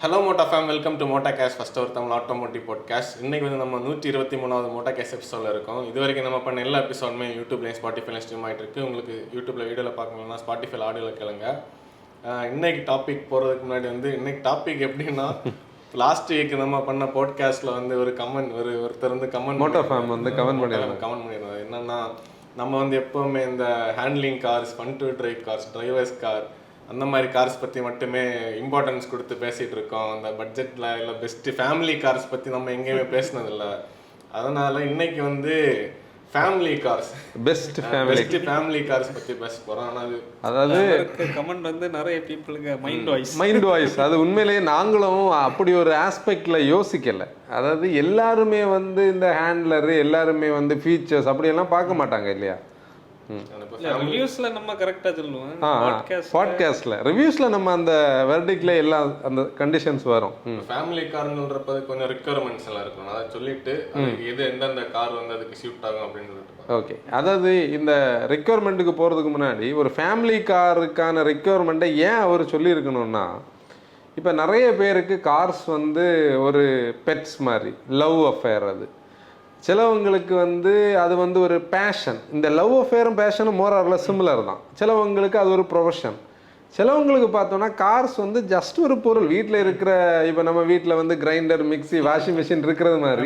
Hello மோட்டா fam, welcome to மோட்டா கேஷ் ஃபர்ஸ்ட் ஒரு தமிழ் ஆட்டோமோட்டிவ் பாட்காஸ்ட். இன்றைக்கி வந்து நம்ம 123வது மோட்டா கேஷ் எபிசோடில் இருக்கோம். இது வரைக்கும் நம்ம பண்ண எல்லா எபிசோடுமே யூடியூப்லேயும் ஸ்பாட்டிஃபைலையும் ஸ்ட்ரீம் ஆகிட்டு இருக்கு. உங்களுக்கு யூடியூப்பில் வீடியோவில் பார்க்கணும்னா ஸ்பாட்டிஃபைல ஆடியோவில் கேளுங்க. இன்னைக்கு டாபிக் போகிறதுக்கு முன்னாடி வந்து இன்னைக்கு டாபிக் எப்படின்னா, லாஸ்ட் வீக் நம்ம பண்ண பாட்காஸ்ட்டில் வந்து ஒரு கமெண்ட் ஒருத்தர் வந்து மோட்டா ஃபேம் வந்து கமெண்ட் பண்ணியிருந்தார். என்னென்னா, நம்ம வந்து எப்போவுமே இந்த handling cars, fun to drive cars, drivers car அந்த மாதிரி கார்ஸ் பற்றி மட்டுமே இம்பார்ட்டன்ஸ் கொடுத்து பேசிகிட்டு இருக்கோம். அந்த பட்ஜெட்டில் இல்லை பெஸ்ட்டு ஃபேமிலி கார்ஸ் பற்றி நம்ம எங்கேயுமே பேசினதில்லை. அதனால் இன்னைக்கு வந்து family cars, best family cars பற்றி பேச போகிறோம். ஆனால் அதாவது கமெண்ட் வந்து நிறைய பீப்புளுக்கு மைண்ட் வாய்ஸ் அது உண்மையிலேயே நாங்களும் அப்படி ஒரு ஆஸ்பெக்டில் யோசிக்கலை. அதாவது எல்லாருமே வந்து இந்த ஹேண்ட்லரு எல்லாருமே வந்து ஃபீச்சர்ஸ் அப்படியெல்லாம் பார்க்க மாட்டாங்க இல்லையா? ரிவ்யூஸ்ல நம்ம கரெக்டா சொல்லுவோம். பாட்காஸ்ட்ல ரிவ்யூஸ்ல நம்ம அந்த வெர்டிக்ல எல்லாம் அந்த கண்டிஷன்ஸ் வரும். ஃபேமிலி கார்ன்றப்ப கொஞ்சம் ரிக்வயர்மெண்ட்ஸ் எல்லாம் இருக்கும். அதை சொல்லிட்டு எது எந்தெந்த கார் வந்து அதுக்கு சூட் ஆகும் அப்படின்னு சொல்லிட்டு. ஓகே, அதாவது இந்த ரிக்வயர்மெண்ட்டுக்கு போறதுக்கு முன்னாடி ஒரு ஃபேமிலி காருக்கான ரிக்வயர்மெண்ட்டை ஏன் அவர் சொல்லியிருக்கணும்னா, இப்போ நிறைய பேருக்கு கார்ஸ் வந்து ஒரு பெட்ஸ் மாதிரி, லவ் அஃபேர். அது சிலவங்களுக்கு வந்து அது வந்து ஒரு பேஷன். இந்த லவ் அஃபேரும் பேஷனும் மோராரில் சிமிலர் தான். சிலவங்களுக்கு அது ஒரு ப்ரொஃபஷன். சிலவங்களுக்கு பார்த்தோன்னா கார்ஸ் வந்து ஜஸ்ட் ஒரு பொருள். வீட்டில் இருக்கிற, இப்போ நம்ம வீட்டில் வந்து கிரைண்டர், மிக்சி, வாஷிங் மிஷின் இருக்கிறது மாதிரி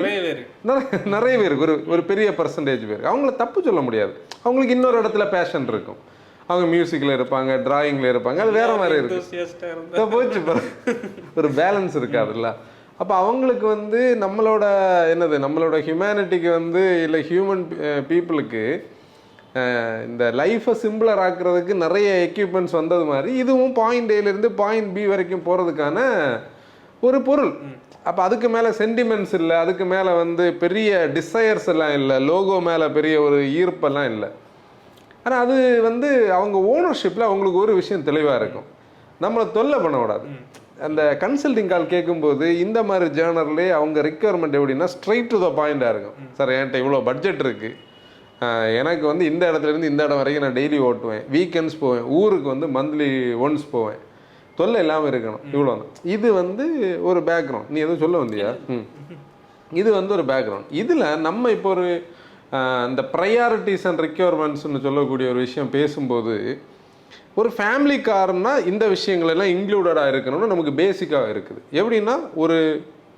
நிறைய பேருக்கு ஒரு பெரிய பர்சன்டேஜ் பேருக்கு அவங்கள தப்பு சொல்ல முடியாது. அவங்களுக்கு இன்னொரு இடத்துல பேஷன் இருக்கும். அவங்க மியூசிக்கில் இருப்பாங்க, டிராயிங்கில் இருப்பாங்க, அது வேற மாதிரி இருக்கு. போச்சு, ஒரு பேலன்ஸ் இருக்காதுல்ல. அப்போ அவங்களுக்கு வந்து நம்மளோட ஹியூமனிட்டிக்கு வந்து இல்லை ஹியூமன் பீப்புளுக்கு இந்த லைஃப்பை சிம்பிளர் ஆக்குறதுக்கு நிறைய எக்யூப்மெண்ட்ஸ் வந்தது மாதிரி இதுவும் பாயிண்ட் ஏலேருந்து பாயிண்ட் பி வரைக்கும் போகிறதுக்கான ஒரு பொருள். அப்போ அதுக்கு மேலே சென்டிமெண்ட்ஸ் இல்லை, அதுக்கு மேலே வந்து பெரிய டிசையர்ஸ் எல்லாம் இல்லை, லோகோ மேலே பெரிய ஒரு ஈர்ப்பெல்லாம் இல்லை. ஆனால் அது வந்து அவங்க ஓனர்ஷிப்பில் அவங்களுக்கு ஒரு விஷயம் தெளிவாக இருக்கும், நம்மளை தொல்லை பண்ண விடாது. அந்த கன்சல்டிங் கால் கேட்கும்போது இந்த மாதிரி ஜேர்னர்லேயே அவங்க ரிக்வயர்மெண்ட் எப்படின்னா ஸ்ட்ரைட் டு த பாயிண்டாக இருக்கும். சார், என்கிட்ட இவ்வளோ பட்ஜெட் இருக்குது, எனக்கு வந்து இந்த இடத்துலேருந்து இந்த இடம் வரைக்கும் நான் டெய்லி ஓட்டுவேன், வீக்கெண்ட்ஸ் போவேன், ஊருக்கு வந்து மந்த்லி ஒன்ஸ் போவேன், தொல்லை இல்லாமல் இருக்கணும், இவ்வளோ தான். இது வந்து ஒரு பேக்ரவுண்ட். நீ எதுவும் சொல்ல வந்தியா? இது வந்து ஒரு பேக்ரவுண்ட். இதில் நம்ம இப்போ ஒரு இந்த ப்ரையாரிட்டிஸ் அண்ட் ரிக்வயர்மெண்ட்ஸ்னு சொல்லக்கூடிய ஒரு விஷயம் பேசும்போது, ஒரு ஃபேமிலி கார்னா இந்த விஷயங்கள் எல்லாம் இன்க்ளூடடாக இருக்கணும்னு நமக்கு பேசிக்காக இருக்குது. எப்படின்னா, ஒரு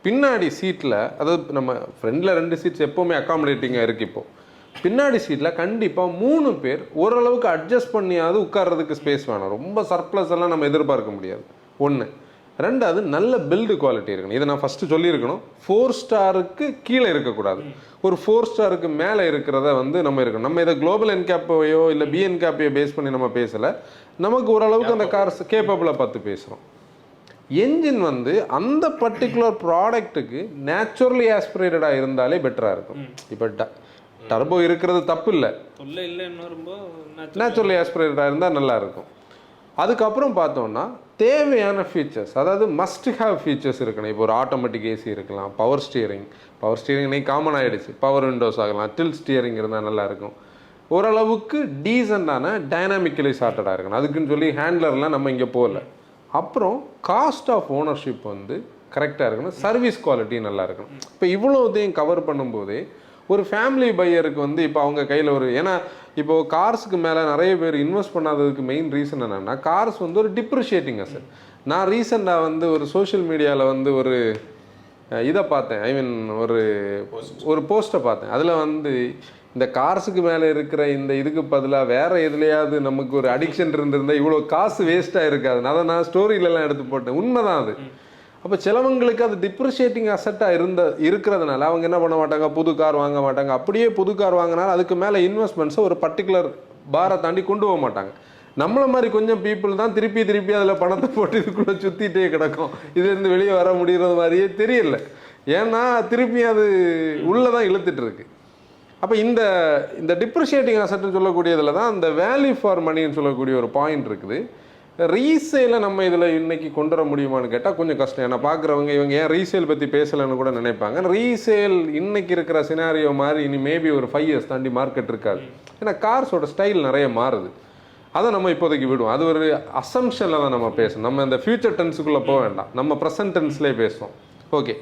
பின்னாடி சீட்டில், அதாவது நம்ம ஃப்ரெண்டில் 2 சீட்ஸ் எப்போவுமே அக்காமடேட்டிங்காக இருக்குது. இப்போது பின்னாடி சீட்டில் கண்டிப்பாக 3 பேர் ஓரளவுக்கு அட்ஜஸ்ட் பண்ணியாவது உட்கார்றதுக்கு ஸ்பேஸ் வேணும். ரொம்ப சர்ப்ளஸ் எல்லாம் நம்ம எதிர்பார்க்க முடியாது. 1. 2வது, நல்ல பில்டு குவாலிட்டி இருக்கணும். இதை நான் ஃபஸ்ட்டு சொல்லியிருக்கணும். 4 ஸ்டாருக்கு கீழே இருக்கக்கூடாது, ஒரு 4 ஸ்டாருக்கு மேலே இருக்கிறத வந்து நம்ம இருக்கணும். நம்ம இதை குளோபல் என்கேப்பையோ இல்லை பிஎன்கேப்பையோ பேஸ் பண்ணி நம்ம பேசலை. நமக்கு ஓரளவுக்கு அந்த கார்ஸ் கேப்பபிளாக பார்த்து பேசுகிறோம். என்ஜின் வந்து அந்த பர்டிகுலர் ப்ராடக்ட்டுக்கு நேச்சுரலி ஆஸ்பிரேட்டடாக இருந்தாலே பெட்டராக இருக்கும். இப்போ டர்போ இருக்கிறது தப்பு இல்லை, நேச்சுரலி ஆஸ்பிரேட்டடாக இருந்தால் நல்லா இருக்கும். அதுக்கப்புறம் பார்த்தோம்னா தேவையான ஃபீச்சர்ஸ், அதாவது மஸ்ட் ஹேவ் ஃபீச்சர்ஸ் இருக்கணும். இப்போ ஒரு ஆட்டோமேட்டிக் ஏசி இருக்கலாம், பவர் ஸ்டியரிங் இன்னைக்கு காமன் ஆகிடுச்சு, பவர் விண்டோஸ் ஆகலாம், டில் ஸ்டியரிங் இருந்தால் நல்லாயிருக்கும். ஓரளவுக்கு டீசெண்டான டைனாமிக்கலி சார்ட்டடாக இருக்கணும். அதுக்குன்னு சொல்லி ஹேண்ட்லர்லாம் நம்ம இங்கே போகல. அப்புறம் காஸ்ட் ஆஃப் ஓனர்ஷிப் வந்து கரெக்டாக இருக்கணும், சர்வீஸ் குவாலிட்டி நல்லா இருக்கணும். இப்போ இவ்வளோதையும் கவர் பண்ணும்போதே ஒரு ஃபேமிலி பையருக்கு வந்து இப்போ அவங்க கையில் ஏன்னா இப்போது கார்ஸுக்கு மேலே நிறைய பேர் இன்வெஸ்ட் பண்ணாததுக்கு மெயின் ரீசன் என்னென்னா, கார்ஸ் வந்து ஒரு டிப்ரிஷியேட்டிங் அசெட். நான் ரீசெண்டாக வந்து ஒரு சோஷியல் மீடியாவில் வந்து ஒரு இதை பார்த்தேன், ஒரு போஸ்ட்டை பார்த்தேன். அதில் வந்து இந்த கார்ஸுக்கு மேலே இருக்கிற இந்த இதுக்கு பதிலாக வேறு எதுலையாவது நமக்கு ஒரு அடிக்ஷன் இருந்திருந்தால் இவ்வளோ காசு வேஸ்ட்டாக இருக்காது. அதை நான் ஸ்டோரியிலலாம் எடுத்து போட்டேன். உண்மைதான் அது. அப்போ சிலவங்களுக்கு அது டிப்ரிஷியேட்டிங் அசட்டாக இருக்கிறதுனால அவங்க என்ன பண்ண மாட்டாங்க, புது கார் வாங்க மாட்டாங்க. அப்படியே புது கார் வாங்கினாலும் அதுக்கு மேலே இன்வெஸ்ட்மெண்ட்ஸை ஒரு பர்டிகுலர் பாரை தாண்டி கொண்டு போக மாட்டாங்க. நம்மளை மாதிரி கொஞ்சம் பீப்புள் தான் திருப்பி அதில் பணத்தை போட்டு இதுக்குள்ளே சுற்றிட்டே கிடக்கும். இதுலேருந்து வெளியே வர முடிகிறது மாதிரியே தெரியல. ஏன்னா திருப்பி அது உள்ளே தான் இழுத்துட்டு இருக்கு. அப்போ இந்த டிப்ரிஷியேட்டிங் அசட்னு சொல்லக்கூடியதில் தான் அந்த வேல்யூ ஃபார் மணின்னு சொல்லக்கூடிய ஒரு பாயிண்ட் இருக்குது. ரீசேலை நம்ம இதில் இன்றைக்கி கொண்டு வர முடியுமான்னு கேட்டால் கொஞ்சம் கஷ்டம். ஏன்னா பார்க்குறவங்க இவங்க ஏன் ரீசேல் பற்றி பேசலைன்னு கூட நினைப்பாங்க. ரீசேல் இன்றைக்கி இருக்கிற சினாரியோ மாதிரி இனி மேபி ஒரு 5 இயர்ஸ் தாண்டி மார்க்கெட் இருக்காது. ஏன்னா கார்ஸோட ஸ்டைல் நிறைய மாறுது. அதை நம்ம இப்போதைக்கு விடுவோம். அது ஒரு அசம்ஷனில் தான் நம்ம பேசணும். நம்ம இந்த ஃபியூச்சர் டென்ஸுக்குள்ளே போக வேண்டாம், நம்ம ப்ரெசன்ட் டென்ஸ்லேயே பேசுவோம். ஓகே,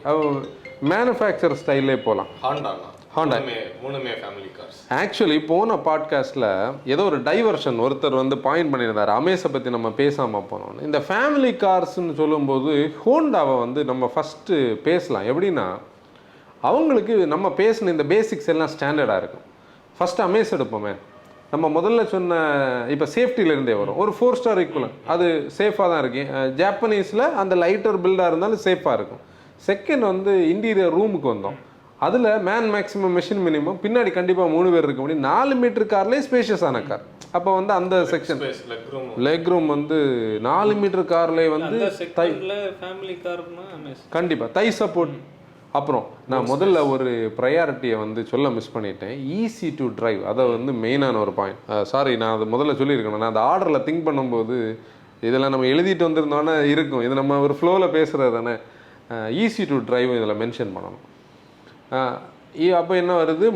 மேனுஃபேக்சர் ஸ்டைல்லே போகலாம். ஹாண்டா மூணுமே ஃபேமிலி கார்ஸ். ஆக்சுவலி போன பாட்காஸ்ட்டில் ஏதோ ஒரு டைவர்ஷன் ஒருத்தர் வந்து பாயிண்ட் பண்ணியிருந்தார், அமேஸை பற்றி நம்ம பேசாமல் போனோம். இந்த ஃபேமிலி கார்ஸ்ன்னு சொல்லும்போது ஹோண்டாவை வந்து நம்ம ஃபஸ்ட்டு பேசலாம். எப்படின்னா அவங்களுக்கு நம்ம பேசின இந்த பேசிக்ஸ் எல்லாம் ஸ்டாண்டர்டாக இருக்கும். ஃபஸ்ட்டு அமேஸ் எடுப்போமே, நம்ம முதல்ல சொன்ன இப்போ சேஃப்டியிலேருந்தே வரும். ஒரு 4 ஸ்டார் ஈக்குவலன், அது சேஃபாக தான் இருக்கு. ஜாப்பனீஸில் அந்த லைட்டர் பில்டாக இருந்தாலும் சேஃபாக இருக்கும். செகண்ட் வந்து இன்டீரியர் ரூமுக்கு வந்தோம். அதில் மேன் மேக்ஸிமம் மெஷின் மினிமம், பின்னாடி கண்டிப்பாக 3 பேர் இருக்க முடியும். 4 மீட்டர் கார்லேயே ஸ்பேஷியஸான கார். அப்போ வந்து அந்த செக்ஷன் லெக் ரூம் வந்து 4 மீட்டர் கார்லேயே வந்து கண்டிப்பாக தை சப்போர்ட். அப்புறம் நான் முதல்ல ஒரு ப்ரையாரிட்டியை வந்து சொல்ல மிஸ் பண்ணிட்டேன், ஈஸி டு டிரைவ். அதை வந்து மெயினான ஒரு பாயிண்ட். சாரி, நான் அதை முதல்ல சொல்லியிருக்கணும். நான் அந்த ஆர்டரில் திங்க் பண்ணும்போது இதெல்லாம் நம்ம எழுதிட்டு வந்திருந்தோன்னே இருக்கும், இது நம்ம ஒரு ஃப்ளோவில் பேசுகிறது தானே. ஈஸி டு டிரைவ் இதில் மென்ஷன் பண்ணணும். அப்போ என்ன வருது,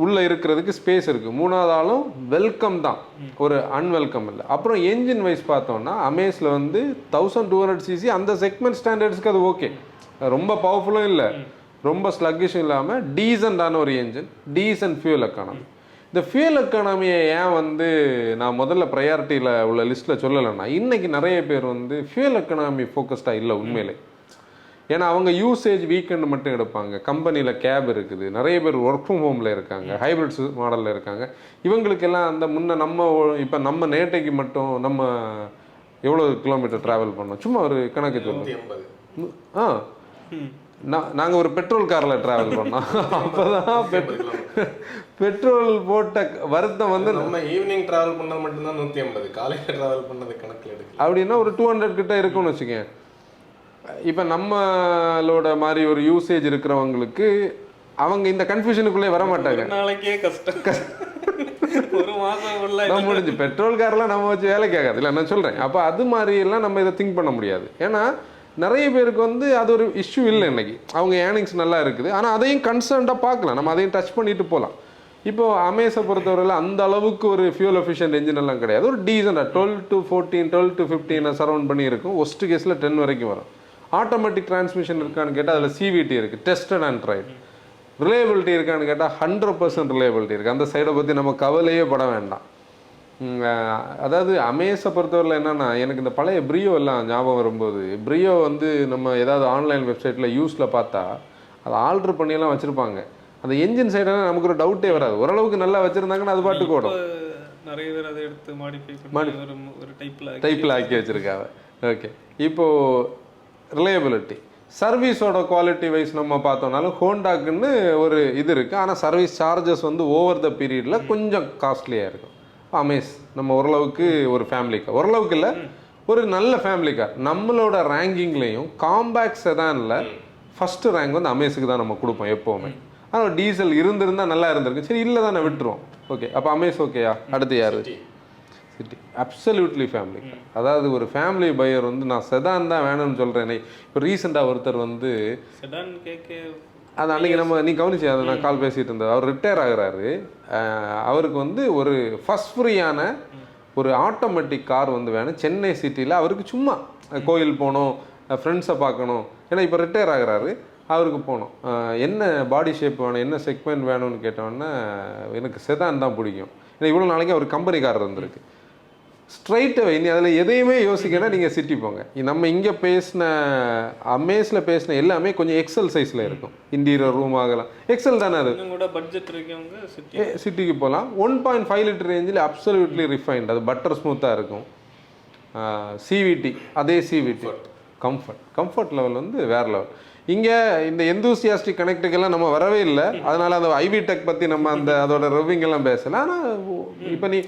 உள்ளே இருக்கிறதுக்கு ஸ்பேஸ் இருக்குது. 3வது ஆளும் வெல்கம் தான், ஒரு அன்வெல்கம் இல்லை. அப்புறம் என்ஜின் வைஸ் பார்த்தோம்னா அமேஸில் வந்து 1200 cc அந்த செக்மெண்ட் ஸ்டாண்டர்ட்ஸ்க்கு அது ஓகே. ரொம்ப பவர்ஃபுல்லும் இல்லை, ரொம்ப ஸ்லக்கிஷும் இல்லாமல் டீசெண்டான ஒரு என்ஜின், டீசென்ட் ஃபியூல் எக்கானமி. இந்த ஃபியூல் எக்கானமியை ஏன் வந்து நான் முதல்ல ப்ரையாரிட்டியில் உள்ள லிஸ்ட்டில் சொல்லலைன்னா, இன்றைக்கி நிறைய பேர் வந்து ஃபியூல் எக்கானமி ஃபோக்கஸ்டாக இல்லை உண்மையிலே. ஏன்னா அவங்க யூசேஜ் வீக்கெண்டு மட்டும் எடுப்பாங்க. கம்பெனியில் கேப் இருக்குது, நிறைய பேர் ஒர்க் ஃப்ரம் ஹோமில் இருக்காங்க, ஹைப்ரிட்ஸ் மாடலில் இருக்காங்க. இவங்களுக்கெல்லாம் அந்த நம்ம இப்போ நம்ம நேட்டைக்கு மட்டும் நம்ம எவ்வளோ கிலோமீட்டர் ட்ராவல் பண்ணோம், சும்மா ஒரு கணக்கு சொல்லுங்கள். நாங்கள் ஒரு பெட்ரோல் காரில் ட்ராவல் பண்ணோம். அப்போ தான் பெட்ரோல் போட்ட வருத்தம் வந்து நம்ம ஈவினிங் ட்ராவல் பண்ணது மட்டும்தான் 150, காலையில் ட்ராவல் பண்ணது கணக்கில் எடுக்கு அப்படின்னா ஒரு 200 கிட்ட இருக்கும்னு வச்சுக்கேன். இப்போ நம்மளோட மாதிரி ஒரு யூசேஜ் இருக்கிறவங்களுக்கு அவங்க இந்த கன்ஃபியூஷனுக்குள்ளே வர மாட்டாங்க. நாளைக்கே கஷ்டம், ஒரு மாதம் நம்ம முடிஞ்சு பெட்ரோல் கார்லாம் நம்ம வச்சு வேலைக்கு ஆகாது இல்லை, நான் சொல்கிறேன். அப்போ அது மாதிரியெல்லாம் நம்ம இதை திங்க் பண்ண முடியாது. ஏன்னா நிறைய பேருக்கு வந்து அது ஒரு இஷ்யூ இல்லை இன்னைக்கு. அவங்க ஏர்னிங்ஸ் நல்லா இருக்குது, ஆனால் அதையும் கன்சர்ன்டாக பார்க்கலாம், நம்ம அதையும் டச் பண்ணிட்டு போகலாம். இப்போது அமேஸை பொறுத்தவரையில் அந்த அளவுக்கு ஒரு ஃபியூல் எஃபிஷியன்ட் என்ஜின் எல்லாம் கிடையாது. ஒரு டீசெண்டாக 12 to 14, 12 to 15 சரௌண்ட் பண்ணி இருக்கும். ஒஸ்ட் கேஸில் 10 வரைக்கும் வரும். ஆட்டோமேட்டிக் டிரான்ஸ்மிஷன் இருக்கான்னு கேட்டால் அதில் சிவிடி இருக்குது, டெஸ்டட் அண்ட் ட்ரைட். ரிலையபிலிட்டி இருக்கான்னு கேட்டால் 100% ரிலையபிலிட்டி இருக்குது. அந்த சைடை பற்றி நம்ம கவலையே பட வேண்டாம். அதாவது அமேஸை பொறுத்தவரையில் என்னென்னா, எனக்கு இந்த பழைய ப்ரியோ எல்லாம் ஞாபகம் வரும்போது, ப்ரியோ வந்து நம்ம ஏதாவது ஆன்லைன் வெப்சைட்டில் யூஸில் பார்த்தா அதை ஆல்ட்ரு பண்ணியெல்லாம் வச்சுருப்பாங்க. அந்த என்ஜின் சைடெல்லாம் நமக்கு ஒரு டவுட்டே வராது. ஓரளவுக்கு நல்லா வச்சுருந்தாங்கன்னா அது பாட்டுக்கு ஓடும். நிறைய பேர் அதை எடுத்து மாடிஃபை பண்ணி ஒரு டைப்பில் ஆக்கி வச்சுருக்காங்க. ஓகே, இப்போது ரிலையபிலிட்டி சர்வீஸோட குவாலிட்டி வைஸ் நம்ம பார்த்தோம்னாலும் ஹோண்டாக்குன்னு ஒரு இது இருக்குது. ஆனால் சர்வீஸ் சார்ஜஸ் வந்து ஓவர் த பீரியடில் கொஞ்சம் காஸ்ட்லியாக இருக்கும். அமேஸ் நம்ம ஓரளவுக்கு ஒரு ஃபேமிலி கார், ஓரளவுக்கு இல்லை ஒரு நல்ல ஃபேமிலி கார். நம்மளோட ரேங்கிங்லேயும் காம்பேக்ட் செடானில் ஃபஸ்ட்டு ரேங்க் வந்து அமேஸுக்கு தான் நம்ம கொடுப்போம் எப்போவுமே. ஆனால் டீசல் இருந்திருந்தால் நல்லா இருந்திருக்கு, சரி இல்லை தானே விட்டுருவோம். ஓகே, அப்போ அமேஸ் ஓகேயா? அடுத்து யார்? சிட்டி. Absolutely family car. அதாவது ஒரு ஃபேமிலி பையர் வந்து நான் செடான் தான் வேணும்னு சொல்கிறேன். இப்போ ரீசெண்டாக ஒருத்தர் வந்து செடான் கேட்க அது அன்றைக்கி நீ கவனிச்சு அதை நான் கால் பேசிகிட்டு இருந்தது. அவர் ரிட்டையர் ஆகிறாரு. அவருக்கு வந்து ஒரு ஃபஸ்ட் ஃப்ரீயான ஒரு ஆட்டோமேட்டிக் கார் வந்து வேணும் சென்னை சிட்டியில். அவருக்கு சும்மா கோயில் போகணும், ஃப்ரெண்ட்ஸை பார்க்கணும். ஏன்னா இப்போ ரிட்டையர் ஆகிறாரு, அவருக்கு போகணும். என்ன பாடி ஷேப் வேணும், என்ன செக்மெண்ட் வேணும்னு கேட்டோன்னே எனக்கு செதான் தான் பிடிக்கும். ஏன்னா இவ்வளோ நாளைக்கு அவர் கம்பெனி கார் இருந்திருக்கு. ஸ்ட்ரைட்டாக இனி அதில் எதையுமே யோசிக்கணும், நீங்கள் சிட்டி போங்க. நம்ம இங்கே பேசின அமேஸில் பேசின எல்லாமே கொஞ்சம் எக்ஸல் சைஸில் இருக்கும். இன்டீரியர் ரூம் ஆகலாம், எக்ஸல் தானே. அது கூட பட்ஜெட் இருக்கவங்க சிட்டிக்கு போகலாம். 1.5 லிட்டர் ரேஞ்சில் அப்சல்யூட்லி ரிஃபைன்ட், அது பட்டர் ஸ்மூத்தாக இருக்கும். சிவிடி, அதே சிவிடி கம்ஃபர்ட் லெவல் வந்து வேறு லெவல். இங்கே இந்த எந்தூசியாஸ்டிக் கனெக்டுக்கெல்லாம் நம்ம வரவே இல்லை. அதனால அந்த ஐவி டெக் பற்றி நம்ம அந்த அதோட ரிவ்யூங் எல்லாம் பேசல. ஆனால் இப்போ நீ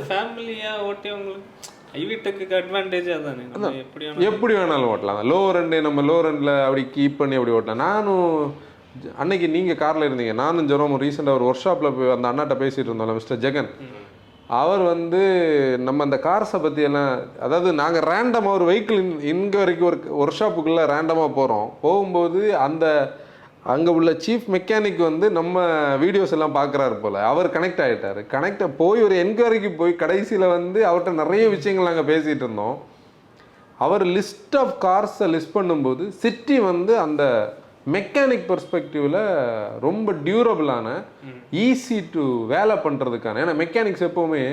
ஃபேமிலியாக ஓட்டியவங்களுக்கு ஐவி டெக்கு அட்வான்டேஜ் அதானே, எப்படி வேணாலும் ஓட்டலாம். லோ ரெண்டு நம்ம லோ ரெண்டில் அப்படி கீப் பண்ணி அப்படி ஓட்டலாம். நானும் அன்னைக்கு நீங்கள் காரில் இருந்தீங்க, நானும் ஜெரோம் ரீசெண்டாக ஒரு ஒர்க் ஷாப்பில் போய் அந்த அண்ணாட்ட பேசிகிட்டு இருந்தோம்ல, மிஸ்டர் ஜெகன். அவர் வந்து நம்ம அந்த கார்ஸை பற்றியெல்லாம், அதாவது நாங்கள் ரேண்டமாக ஒரு வெஹிக்கிள் இங்கே வரைக்கும் ஒரு ஒர்க் ஷாப்புக்குள்ளே ரேண்டமாக போகிறோம். போகும்போது அங்கே உள்ள சீஃப் மெக்கானிக் வந்து நம்ம வீடியோஸ் எல்லாம் பார்க்குறாரு போல், அவர் கனெக்ட் ஆகிட்டார். போய் ஒரு என்கொயரிக்கு போய் கடைசியில் வந்து அவர்கிட்ட நிறைய விஷயங்கள் நாங்கள் பேசிகிட்டு இருந்தோம். அவர் லிஸ்ட் ஆஃப் கார்ஸை லிஸ்ட் பண்ணும்போது சிட்டி வந்து அந்த மெக்கானிக் பெர்ஸ்பெக்டிவில் ரொம்ப டியூரபிளான, ஈஸி டு வேலை பண்ணுறதுக்கான, ஏன்னா மெக்கானிக்ஸ் எப்போவுமே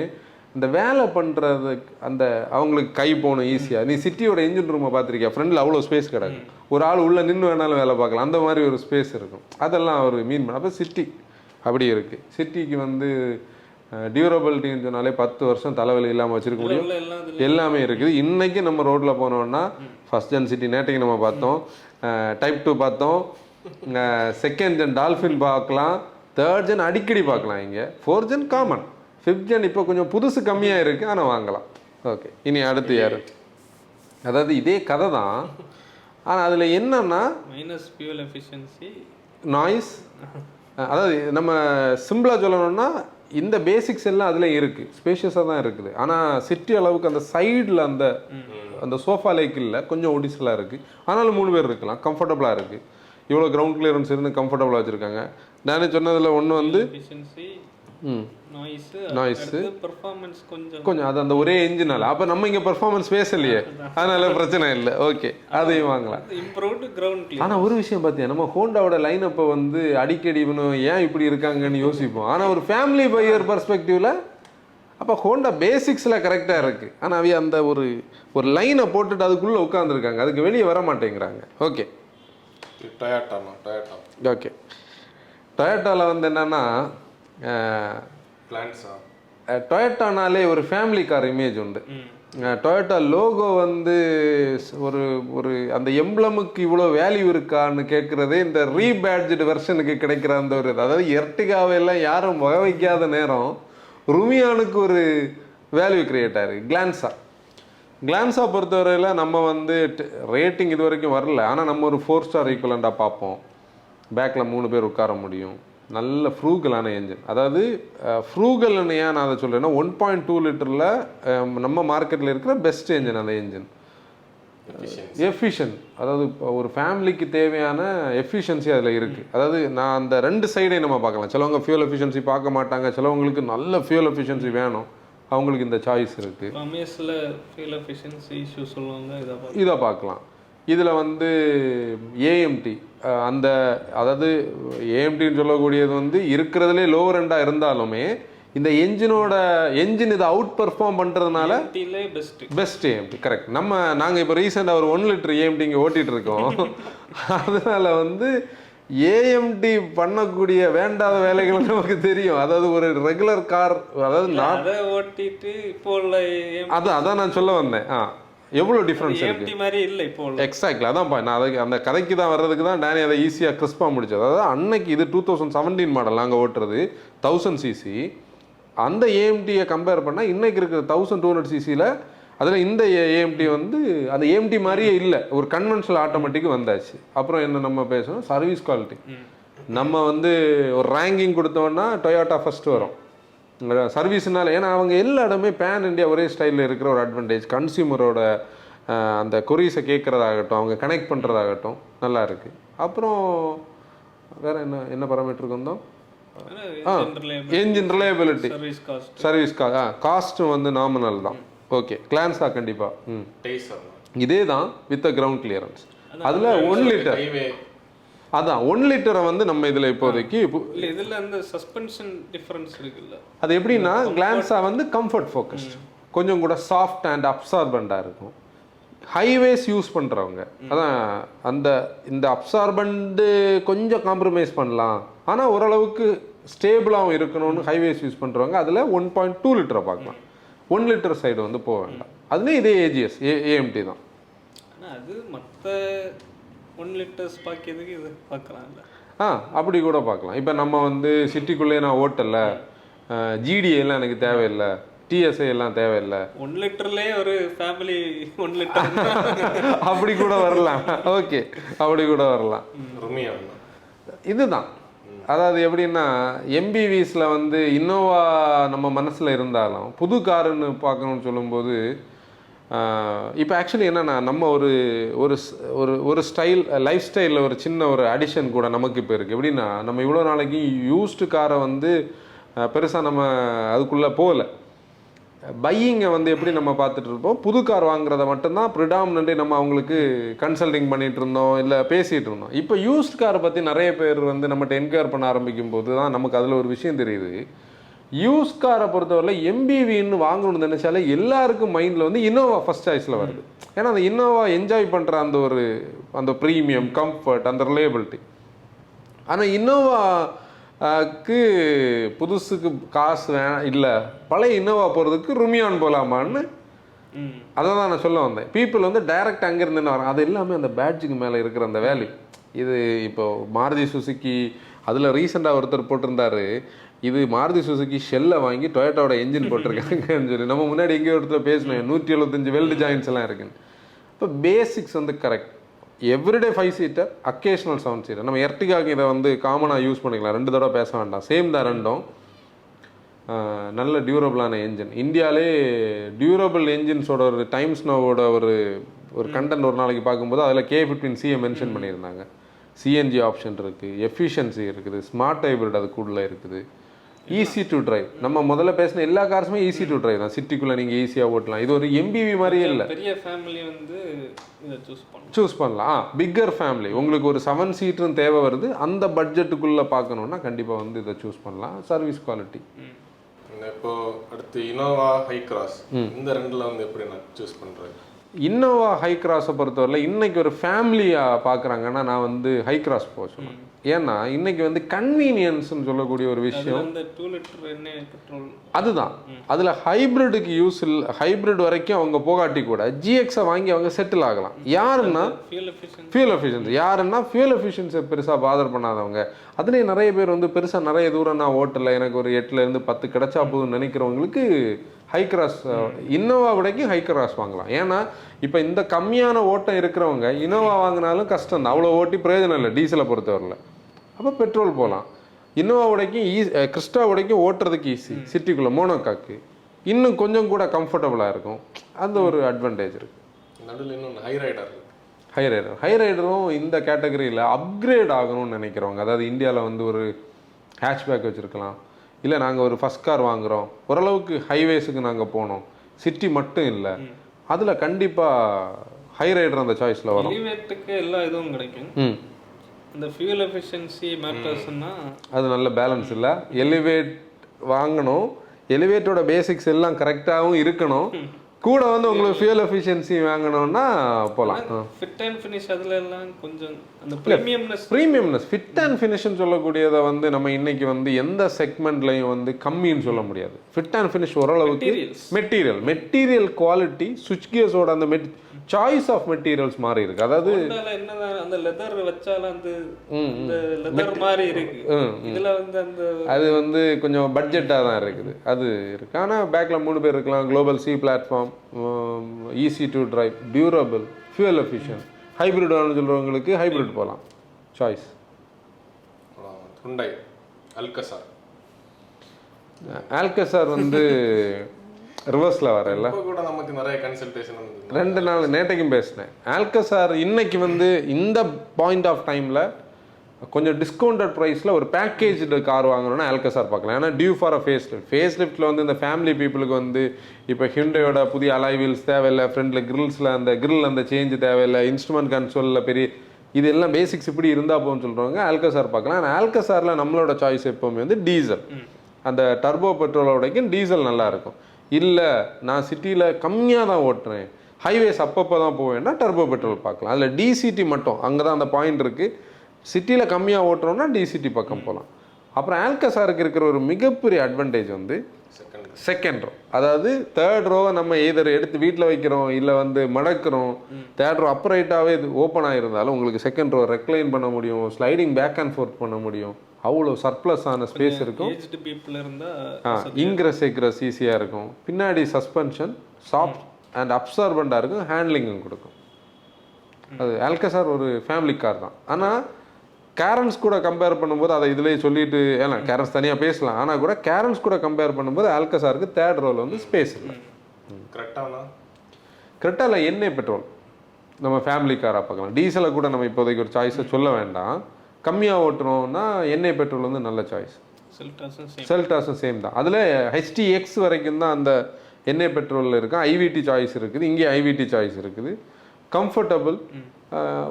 இந்த வேலை பண்ணுறதுக்கு அந்த அவங்களுக்கு கை போகணும் ஈஸியாக. நீ சிட்டியோட இன்ஜின் ரூமை பார்த்துருக்கியா, ஃப்ரெண்டில் அவ்வளோ ஸ்பேஸ் கிடக்கும், ஒரு ஆள் உள்ளே நின்று வேணாலும் வேலை பார்க்கலாம், அந்த மாதிரி ஒரு ஸ்பேஸ் இருக்கும். அதெல்லாம் அவர் மீன் பண்ண. அப்போ சிட்டி அப்படி இருக்குது. சிட்டிக்கு வந்து டியூரபிலிட்டின்னு சொன்னாலே 10 வருஷம் தலைவலி இல்லாமல் வச்சுருக்க முடியும், எல்லாமே இருக்குது. இன்றைக்கி நம்ம ரோட்டில் போனோம்னா ஃபஸ்ட் ஜென் சிட்டி நேட்டைக்கு நம்ம பார்த்தோம், டைப் 2 பார்த்தோம், செகண்ட் ஜென் டால்ஃபின் பார்க்கலாம், தேர்ட் ஜென் அடிக்கடி பார்க்கலாம். இங்கே 4th gen common, 5th gen இப்போ கொஞ்சம் புதுசு கம்மியாக இருக்குது, ஆனால் வாங்கலாம். ஓகே, இனி அடுத்து யார்? அதாவது இதே கதை தான், ஆனால் அதில் என்னன்னா மைனஸ் ஃபியூல் எஃபிஷியன்சி, நாய்ஸ். அதாவது நம்ம சிம்பிளாக சொல்லணும்னா இந்த பேசிக்ஸ் எல்லாம் அதில் இருக்குது, ஸ்பேஷியஸாக தான் இருக்குது. ஆனால் சிட்டி அளவுக்கு அந்த சைடில் அந்த சோஃபா லேக் இல்லை, கொஞ்சம் ஒடிசலாக இருக்குது. ஆனாலும் 3 பேர் இருக்கலாம், கம்ஃபர்டபுளாக இருக்குது. இவ்வளோ கிரவுண்ட் கிளியரன்ஸ் இருந்து கம்ஃபர்டபுளாக வச்சுருக்காங்க. நானே சொன்னதில் ஒன்று வந்து நாய்ஸு, பெர்ஃபார்மன்ஸ் கொஞ்சம் அது அந்த ஒரே இன்ஜினால். அப்போ நம்ம இங்கே பெர்ஃபார்மன்ஸ் பேசலையே, அதனால பிரச்சனை இல்லை. ஓகே, அதையும் வாங்கலாம். ஆனால் ஒரு விஷயம் பார்த்தியா, நம்ம ஹோண்டாவோட லைன் அப்போ வந்து அடிக்கடி ஏன் இப்படி இருக்காங்கன்னு யோசிப்போம். ஆனால் ஒரு ஃபேமிலி பையர் பர்ஸ்பெக்டிவில் அப்போ ஹோண்டா பேசிக்ஸில் கரெக்டாக இருக்குது. ஆனால் அவைய அந்த ஒரு லைனை போட்டுட்டு அதுக்குள்ளே உட்காந்துருக்காங்க, அதுக்கு வெளியே வர மாட்டேங்கிறாங்க. Okay, okay. டொயோட்டாவில் வந்து என்னென்னா, டொயோட்டானாலே ஒரு ஃபேமிலி கார் இமேஜ் உண்டு. டொயோட்டா லோகோ வந்து ஒரு அந்த எம்ப்ளமுக்கு இவ்வளோ வேல்யூ இருக்கான்னு கேட்குறதே இந்த ரீபேட்ஜ்டு வெர்ஷனுக்கு கிடைக்கிற அந்த ஒரு, அதாவது எர்டிகாவெல்லாம் யாரும் வகை வைக்காத நேரம் ருமியானுக்கு ஒரு வேல்யூ கிரியேட் ஆயிருக்கு. கிளான்ஸா பொறுத்தவரையில் நம்ம வந்து ரேட்டிங் இது வரைக்கும் வரல, ஆனால் நம்ம ஒரு 4 ஸ்டார் ஈக்குவலண்டாக பார்ப்போம். பேக்கில் 3 பேர் உட்கார முடியும், நல்ல ஃப்ரூகலான என்ஜின். அதாவது ஃப்ரூகல்னு ஏன் நான் அதை சொல்கிறேன்னா, 1.2 லிட்டரில் நம்ம மார்க்கெட்டில் இருக்கிற பெஸ்ட் என்ஜின் அந்த என்ஜின். எஃபிஷியன்ட், அதாவது ஒரு ஃபேமிலிக்கு தேவையான எஃபிஷியன்சி அதில் இருக்குது. அதாவது நான் அந்த 2 சைடையும் நம்ம பார்க்கலாம். சிலவங்க ஃபியூல் எஃபிஷியன்சி பார்க்க மாட்டாங்க, சிலவங்களுக்கு நல்ல ஃபியூல் எஃபிஷியன்சி வேணும், அவங்களுக்கு இந்த சாய்ஸ் இருக்குது. இதை பார்க்கலாம். இதில் வந்து ஏஎம்டி, அந்த அதாவது ஏஎம்டின்னு சொல்லக்கூடியது வந்து இருக்கிறதுலே லோவர் எண்டாக இருந்தாலுமே இந்த என்ஜின் இதை அவுட் பெர்ஃபார்ம் பண்ணுறதுனால பெஸ்ட் ஏஎம்டி. கரெக்ட். நாங்கள் இப்போ ரீசெண்டாக ஒரு 1 லிட்டர் ஏஎம்டி இங்கே ஓட்டிகிட்டு இருக்கோம். அதனால் வந்து ஏஎம்டி பண்ணக்கூடிய வேண்டாத வேலைகள் நமக்கு தெரியும். அதாவது ஒரு ரெகுலர் கார், அதாவது ஓட்டிட்டு இப்போ அதான் நான் சொல்ல வந்தேன். எவ்வளோ டிஃப்ரென்ஸ் இருக்கு மாதிரி இல்லை இப்போ. எக்ஸாக்ட்லி, அதான் நான் அதுக்கு அந்த கதைக்கு தான் வர்றதுக்கு தான் டேனி அதை ஈஸியாக கிறிஸ்பாக முடிச்சது. அதாவது அன்னைக்கு இது 2017 மாடல் நாங்கள் ஓட்டுறது 1000 சிசி. அந்த ஏஎம்டியை கம்பேர் பண்ணால் இன்னைக்கு இருக்கிற 1200 சிசியில் அதில் இந்த ஏஎம்டி வந்து அந்த ஏஎம்டி மாதிரியே இல்லை, ஒரு கன்வென்ஷனல் ஆட்டோமேட்டிக் வந்தாச்சு. அப்புறம் என்ன நம்ம பேசணும், சர்வீஸ் குவாலிட்டி. நம்ம வந்து ஒரு ரேங்கிங் கொடுத்தோன்னா டொயோட்டா ஃபஸ்ட்டு வரும் சர்வீஸ்னால. ஏன்னா அவங்க எல்லா இடமே பேன் இண்டியா ஒரே ஸ்டைலில் இருக்கிற ஒரு அட்வான்டேஜ். கன்சியூமரோட அந்த கொரீஸை கேட்குறதாகட்டும், அவங்க கனெக்ட் பண்ணுறதாகட்டும் நல்லா இருக்குது. அப்புறம் வேறு என்ன பாராமீட்டருக்கு வந்தோம்? என்ஜின் ரிலையபிலிட்டி, சர்வீஸ் காஸ்ட்டும் வந்து நாமினல் தான். ஓகே, கிளான்ஸா கண்டிப்பாக இதே தான் வித் கிரவுண்ட் கிளியரன்ஸ். அதில் 1 லிட்டர், அதான் 1 லிட்டரை வந்து நம்ம இதில் இப்போதைக்கு இதில் அந்த சஸ்பென்ஷன் டிஃபரன்ஸ் இருக்குல்ல, அது எப்படின்னா கிளான்ஸா வந்து கம்ஃபர்ட் ஃபோக்கஸ்ட், கொஞ்சம் கூட சாஃப்ட் அண்ட் அப்சார்பண்டாக இருக்கும். ஹைவேஸ் யூஸ் பண்ணுறவங்க அதான் இந்த அப்சார்பண்ட்டு கொஞ்சம் காம்ப்ரமைஸ் பண்ணலாம், ஆனால் ஓரளவுக்கு ஸ்டேபிளாகவும் இருக்கணும்னு ஹைவேஸ் யூஸ் பண்ணுறவங்க அதில் 1.2 லிட்டரை பார்க்கலாம். 1 லிட்டர் சைடு வந்து போக வேண்டாம். அதுலேயும் இதே ஏஜிஎஸ் ஏஎம்டி தான். ஆனால் அது மற்ற 1 லிட்டர்ஸ் பார்க்கறதுக்கு இது பார்க்கலாம்ல. அப்படி கூட பார்க்கலாம். இப்போ நம்ம வந்து சிட்டிக்குள்ளேயே நான் ஓட்டலை, ஜிடிஏலாம் எனக்கு தேவையில்லை, டிஎஸ்ஐ எல்லாம் தேவையில்லை, 1 லிட்டர்லேயே ஒரு ஃபேமிலி 1 லிட்டர் அப்படி கூட வரலாம். ஓகே, அப்படி கூட வரலாம். இதுதான் அதாவது எப்படின்னா எம்பிவிஸில் வந்து இன்னோவா நம்ம மனசில் இருந்தாலும் புது காருன்னு பார்க்கணும்னு சொல்லும்போது இப்போ ஆக்சுவலி என்னென்னா நம்ம ஒரு ஒரு ஒரு ஒரு ஸ்டைல் லைஃப் ஸ்டைலில் ஒரு சின்ன ஒரு அடிஷன் கூட நமக்கு இப்போ இருக்குது. எப்படின்னா நம்ம இவ்வளோ நாளைக்கு யூஸ்டு காரை வந்து பெருசாக நம்ம அதுக்குள்ளே போகல. பையிங்கை வந்து எப்படி நம்ம பார்த்துட்டு இருப்போம், புது கார் வாங்குறத மட்டும்தான் ப்ரிடாமினன்ட்லி நம்ம அவங்களுக்கு கன்சல்டிங் பண்ணிகிட்டு இருந்தோம், இல்லை பேசிகிட்டு இருந்தோம். இப்போ யூஸ்ட் காரை பற்றி நிறைய பேர் வந்து நம்மகிட்ட என்கொயர் பண்ண ஆரம்பிக்கும் போது தான் நமக்கு அதில் ஒரு விஷயம் தெரியுது. யூஸ் காரை பொறுத்தவரை எம்பிவின்னு வாங்கணும்னு நினச்சாலே எல்லாருக்கும் மைண்டில் வந்து இன்னோவா ஃபஸ்ட் சாய்ஸில் வருது. ஏன்னா அந்த இன்னோவா என்ஜாய் பண்ணுற அந்த ப்ரீமியம் கம்ஃபர்ட், அந்த ரிலையபிலிட்டி. ஆனால் இன்னோவாக்கு புதுசுக்கு காசு இல்லை, பழைய இன்னோவா போகிறதுக்கு ருமியான் போகலாமான்னு அதை தான் நான் சொல்ல வந்தேன். பீப்புள் வந்து டைரக்ட் அங்கேருந்து என்ன வராங்க, அது எல்லாமே அந்த பேட்ஜுக்கு மேலே இருக்கிற அந்த வேல்யூ. இது இப்போ மாருதி சுசுக்கி அதில் ரீசெண்டாக ஒருத்தர் போட்டிருந்தாரு, இது மாருதி சுசுக்கி ஷெல்லை வாங்கி டொயோட்டாவோட என்ஜின் போட்டிருக்காங்கன்னு சொல்லி. நம்ம முன்னாடி எங்கேயோ ஒருத்தர் பேசணும் 175 வெல்டு ஜாயின்ஸ் எல்லாம் இருக்குன்னு. இப்போ பேசிக்ஸ் வந்து correct. Everyday 5 seater, occasional 7 seater. நம்ம எர்டிகாக்கு இதை வந்து காமனாக யூஸ் பண்ணிக்கலாம், 2 தடவை பேச வேண்டாம், சேம் தான் ரெண்டும். நல்ல டியூரபிளான என்ஜின். இந்தியாவிலே டியூரபிள் என்ஜின்ஸோட ஒரு டைம்ஸ் நோவோட ஒரு கண்டென்ட் ஒரு நாளைக்கு பார்க்கும்போது அதில் K15CA மென்ஷன் பண்ணியிருந்தாங்க. சிஎன்ஜி ஆப்ஷன் இருக்குது, எஃபிஷியன்சி இருக்குது, ஸ்மார்ட் ஹைப்ரிட் அது கூட இருக்குது, ஈஸி டு டிரைவ். நம்ம முதல்ல பேசின எல்லா கார்ஸுமே ஈஸி டு டிரைவ் தான், சிட்டிக்குள்ளே நீங்கள் ஈஸியாக ஓட்டலாம். இது ஒரு எம்பிவி மாதிரியே இல்லை, பெரிய ஃபேமிலி வந்து இதை சூஸ் பண்ணலாம். பிக்கர் ஃபேமிலி, உங்களுக்கு ஒரு 7 சீட்டரும் தேவை வருது, அந்த பட்ஜெட்டுக்குள்ளே பார்க்கணுன்னா கண்டிப்பாக வந்து இதை சூஸ் பண்ணலாம். Service quality. இப்போ அடுத்து இனோவா ஹை கிராஸ், இந்த ரெண்டில் வந்து எப்படி நான் சூஸ் பண்ணுறேன்? இன்னோவா ஹை கிராஸை பொறுத்தவரை இன்னைக்கு ஒரு ஃபேமிலியாக பார்க்குறாங்கன்னா நான் வந்து ஹை கிராஸ் போக சொன்னேன். ஏன்னா இன்னைக்கு வந்து கன்வீனியன்ஸ்ன்னு சொல்லக்கூடிய ஒரு விஷயம் அதுதான். அதில் ஹைப்ரிடுக்கு யூஸ் இல்லை, ஹைப்ரிட் வரைக்கும் அவங்க போகாட்டி கூட ஜிஎக்ஸை வாங்கி அவங்க செட்டில் ஆகலாம். யாருன்னா ஃபியூல் எஃபிஷியன்சி, யாருன்னா ஃபியூல் எஃபிஷியன்சியை பெருசாக பாதர் பண்ணாதவங்க. அதுலேயே நிறைய பேர் வந்து பெருசாக நிறைய தூரம் நான் ஓட்டலை, எனக்கு ஒரு 8லேருந்து 10 கிடைச்சா போதும்னு நினைக்கிறவங்களுக்கு ஹை கிராஸ், இன்னோவா விடைக்கும் ஹை கிராஸ் வாங்கலாம். ஏன்னா இப்போ இந்த கம்மியான ஓட்டம் இருக்கிறவங்க இன்னோவா வாங்கினாலும் கஷ்டம் தான், அவ்வளோ ஓட்டி பிரயோஜனம் இல்லை டீசலை பொறுத்தவரையில். அப்போ பெட்ரோல் போகலாம். இன்னோவா உடைக்கும் கிறிஸ்டா உடைக்கும் ஓட்டுறதுக்கு ஈஸி, சிட்டிக்குள்ளே மோனோகாக்கு இன்னும் கொஞ்சம் கூட கம்ஃபர்டபுளாக இருக்கும், அந்த ஒரு அட்வான்டேஜ் இருக்குது. நடுவில் இன்னொன்று ஹை ரைடர் இருக்குது. ஹை ரைடரும் இந்த கேட்டகரியில் அப்கிரேட் ஆகணும்னு நினைக்கிறவங்க, அதாவது இந்தியாவில் வந்து ஒரு ஹேட்ச்பேக் வச்சுருக்கலாம், இல்லை நாங்கள் ஒரு ஃபஸ்ட் கார் வாங்குகிறோம், ஓரளவுக்கு ஹைவேஸுக்கு நாங்கள் போனோம், சிட்டி மட்டும் இல்லை, அதில் கண்டிப்பாக ஹை ரைடர் அந்த சாய்ஸில் வரும். எலிவேட்டுக்கு எல்லா இதுவும் கிடைக்கும். இந்த ஃபியூல் எஃபிஷியன்சி மேட்டர்ஸ்னா அது நல்ல பேலன்ஸ் இல்லை. எலிவேட் வாங்கணும், எலிவேட்டோட பேசிக்ஸ் எல்லாம் கரெக்டாகவும் இருக்கணும், கூட வந்து உங்களுக்கு ஃபியூல் எஃபிஷியன்சி வாங்கணும்னா போகலாம். ஃபிட் அண்ட் ஃபினிஷ் அதில் எல்லாம் கொஞ்சம் அந்த ப்ரீமியம்னஸ் ஃபிட் அண்ட் ஃபினிஷ்னு சொல்லக்கூடியதை வந்து நம்ம இன்னைக்கு வந்து எந்த செக்மெண்ட்லையும் வந்து கம்மின்னு சொல்ல முடியாது. ஃபிட் அண்ட் ஃபினிஷ் ஓரளவுக்கு மெட்டீரியல் குவாலிட்டி, சுவிட்ச் கியர்ஸோட அந்த சாய்ஸ் ஆஃப் மெட்டீரியல்ஸ் மாறி இருக்கு. அதாவது என்னதான் அந்த லெதர் வச்சாலும் அந்த லெதர் மாதிரி இருக்கு, இதுல வந்து அந்த அது வந்து கொஞ்சம் பட்ஜெட்டாக தான் இருக்குது, அது இருக்கு. ஆனால் பேக்ல 3 பேர் இருக்கலாம். Global C platform, easy to drive, durable, fuel efficient, hybrid வேணும்னு சொல்றவங்களுக்கு ஹைப்ரிட் போகலாம். Choice Hyundai Alcazar. ஆல்கசார் வந்து ரிவர்ஸில் வரல, கூட நமக்கு நிறைய கன்சல்டேஷன் 2 நாள் நேற்றைக்கும் பேசினேன். ஆல்கசார் இன்னைக்கு வந்து இந்த பாயிண்ட் ஆஃப் டைமில் கொஞ்சம் டிஸ்கவுண்டட் ப்ரைஸில் ஒரு பேக்கேஜ்டு கார் வாங்கணும்னா ஆல்கசார் பார்க்கலாம். ஏன்னா டியூ ஃபார் அ ஃபேஸ் லிஃப்ட்டில் வந்து இந்த ஃபேமிலி பீப்புளுக்கு வந்து இப்போ ஹியூண்டையோட புதிய அலாய் வீல்ஸ் தேவையில்லை, ஃப்ரண்டில் கிரில்ஸில் அந்த கிரில் அந்த சேஞ்சு தேவையில்லை, இன்ஸ்ட்ருமெண்ட் கன்சோலில் பெரிய இது எல்லாம் பேசிக்ஸ் இப்படி இருந்தால் போகும்னு சொல்கிறவங்க ஆல்கசார் பார்க்கலாம். ஆனால் ஆல்கசாரில் நம்மளோட சாய்ஸ் எப்போவுமே வந்து டீசல், அந்த டர்போ பெட்ரோலோடைக்கும் டீசல் நல்லாயிருக்கும். இல்லை நான் சிட்டியில் கம்மியாக தான் ஓட்டுறேன், ஹைவேஸ் அப்பப்போ தான் போவேன்னா டர்போ பெட்ரோல் பார்க்கலாம். அதில் டிசிடி மட்டும் அங்கே தான் அந்த பாயிண்ட் இருக்குது. சிட்டியில் கம்மியாக ஓட்டுறோம்னா டிசிடி பக்கம் போகலாம். அப்புறம் ஆல்கசாருக்கு இருக்கிற ஒரு மிகப்பெரிய அட்வான்டேஜ் வந்து செகண்ட் ரோ, அதாவது தேர்ட் ரோவை நம்ம எடுத்து வீட்டில் வைக்கிறோம், இல்லை வந்து மடக்கிறோம், தேர்ட் ரோ அப்ரைட்டாகவே இது ஓப்பன் ஆகிருந்தாலும் உங்களுக்கு செகண்ட் ரோ ரெக்ளைன் பண்ண முடியும், ஸ்லைடிங் பேக் அண்ட் ஃபோர்த் பண்ண முடியும், அவ்வளோ சர்ப்ளஸ் ஆன ஸ்பேஸ் இருக்கும். இன்க்ரஸ் எக்ரஸ் ஈஸியாக இருக்கும். பின்னாடி சஸ்பென்ஷன் சாஃப்ட் அண்ட் அப்சார்பண்டாக இருக்கும், ஹேண்ட்லிங்கும் கொடுக்கும். அது ஆல்கசார் ஒரு ஃபேமிலி கார் தான். ஆனால் கேரன்ஸ் கூட கம்பேர் பண்ணும்போது அதை இதுலேயே சொல்லிட்டு, ஏன்னா கேரன்ஸ் தனியாக பேசலாம், ஆனால் கூட கேரன்ஸ் கூட கம்பேர் பண்ணும்போது ஆல்கசாருக்கு தேர்ட் ரோல் வந்து ஸ்பேஸ் இல்லை. கிரெட்டாவில் எண்ணெய் பெட்ரோல் நம்ம ஃபேமிலி காராக பார்க்கலாம். டீசலை கூட நம்ம இப்போதைக்கு ஒரு சாய்ஸை சொல்ல வேண்டாம். கம்மியாக ஓட்டுறோம்னா எண்ணெய் பெட்ரோல் வந்து நல்ல சாய்ஸ். செல்டாஸும் சேம் தான். அதில் HTX வரைக்கும் தான் அந்த எண்ணெய் பெட்ரோலில் இருக்கு. IVT சாய்ஸ் இருக்குது, இங்கே IVT சாய்ஸ் இருக்குது. கம்ஃபர்டபுள்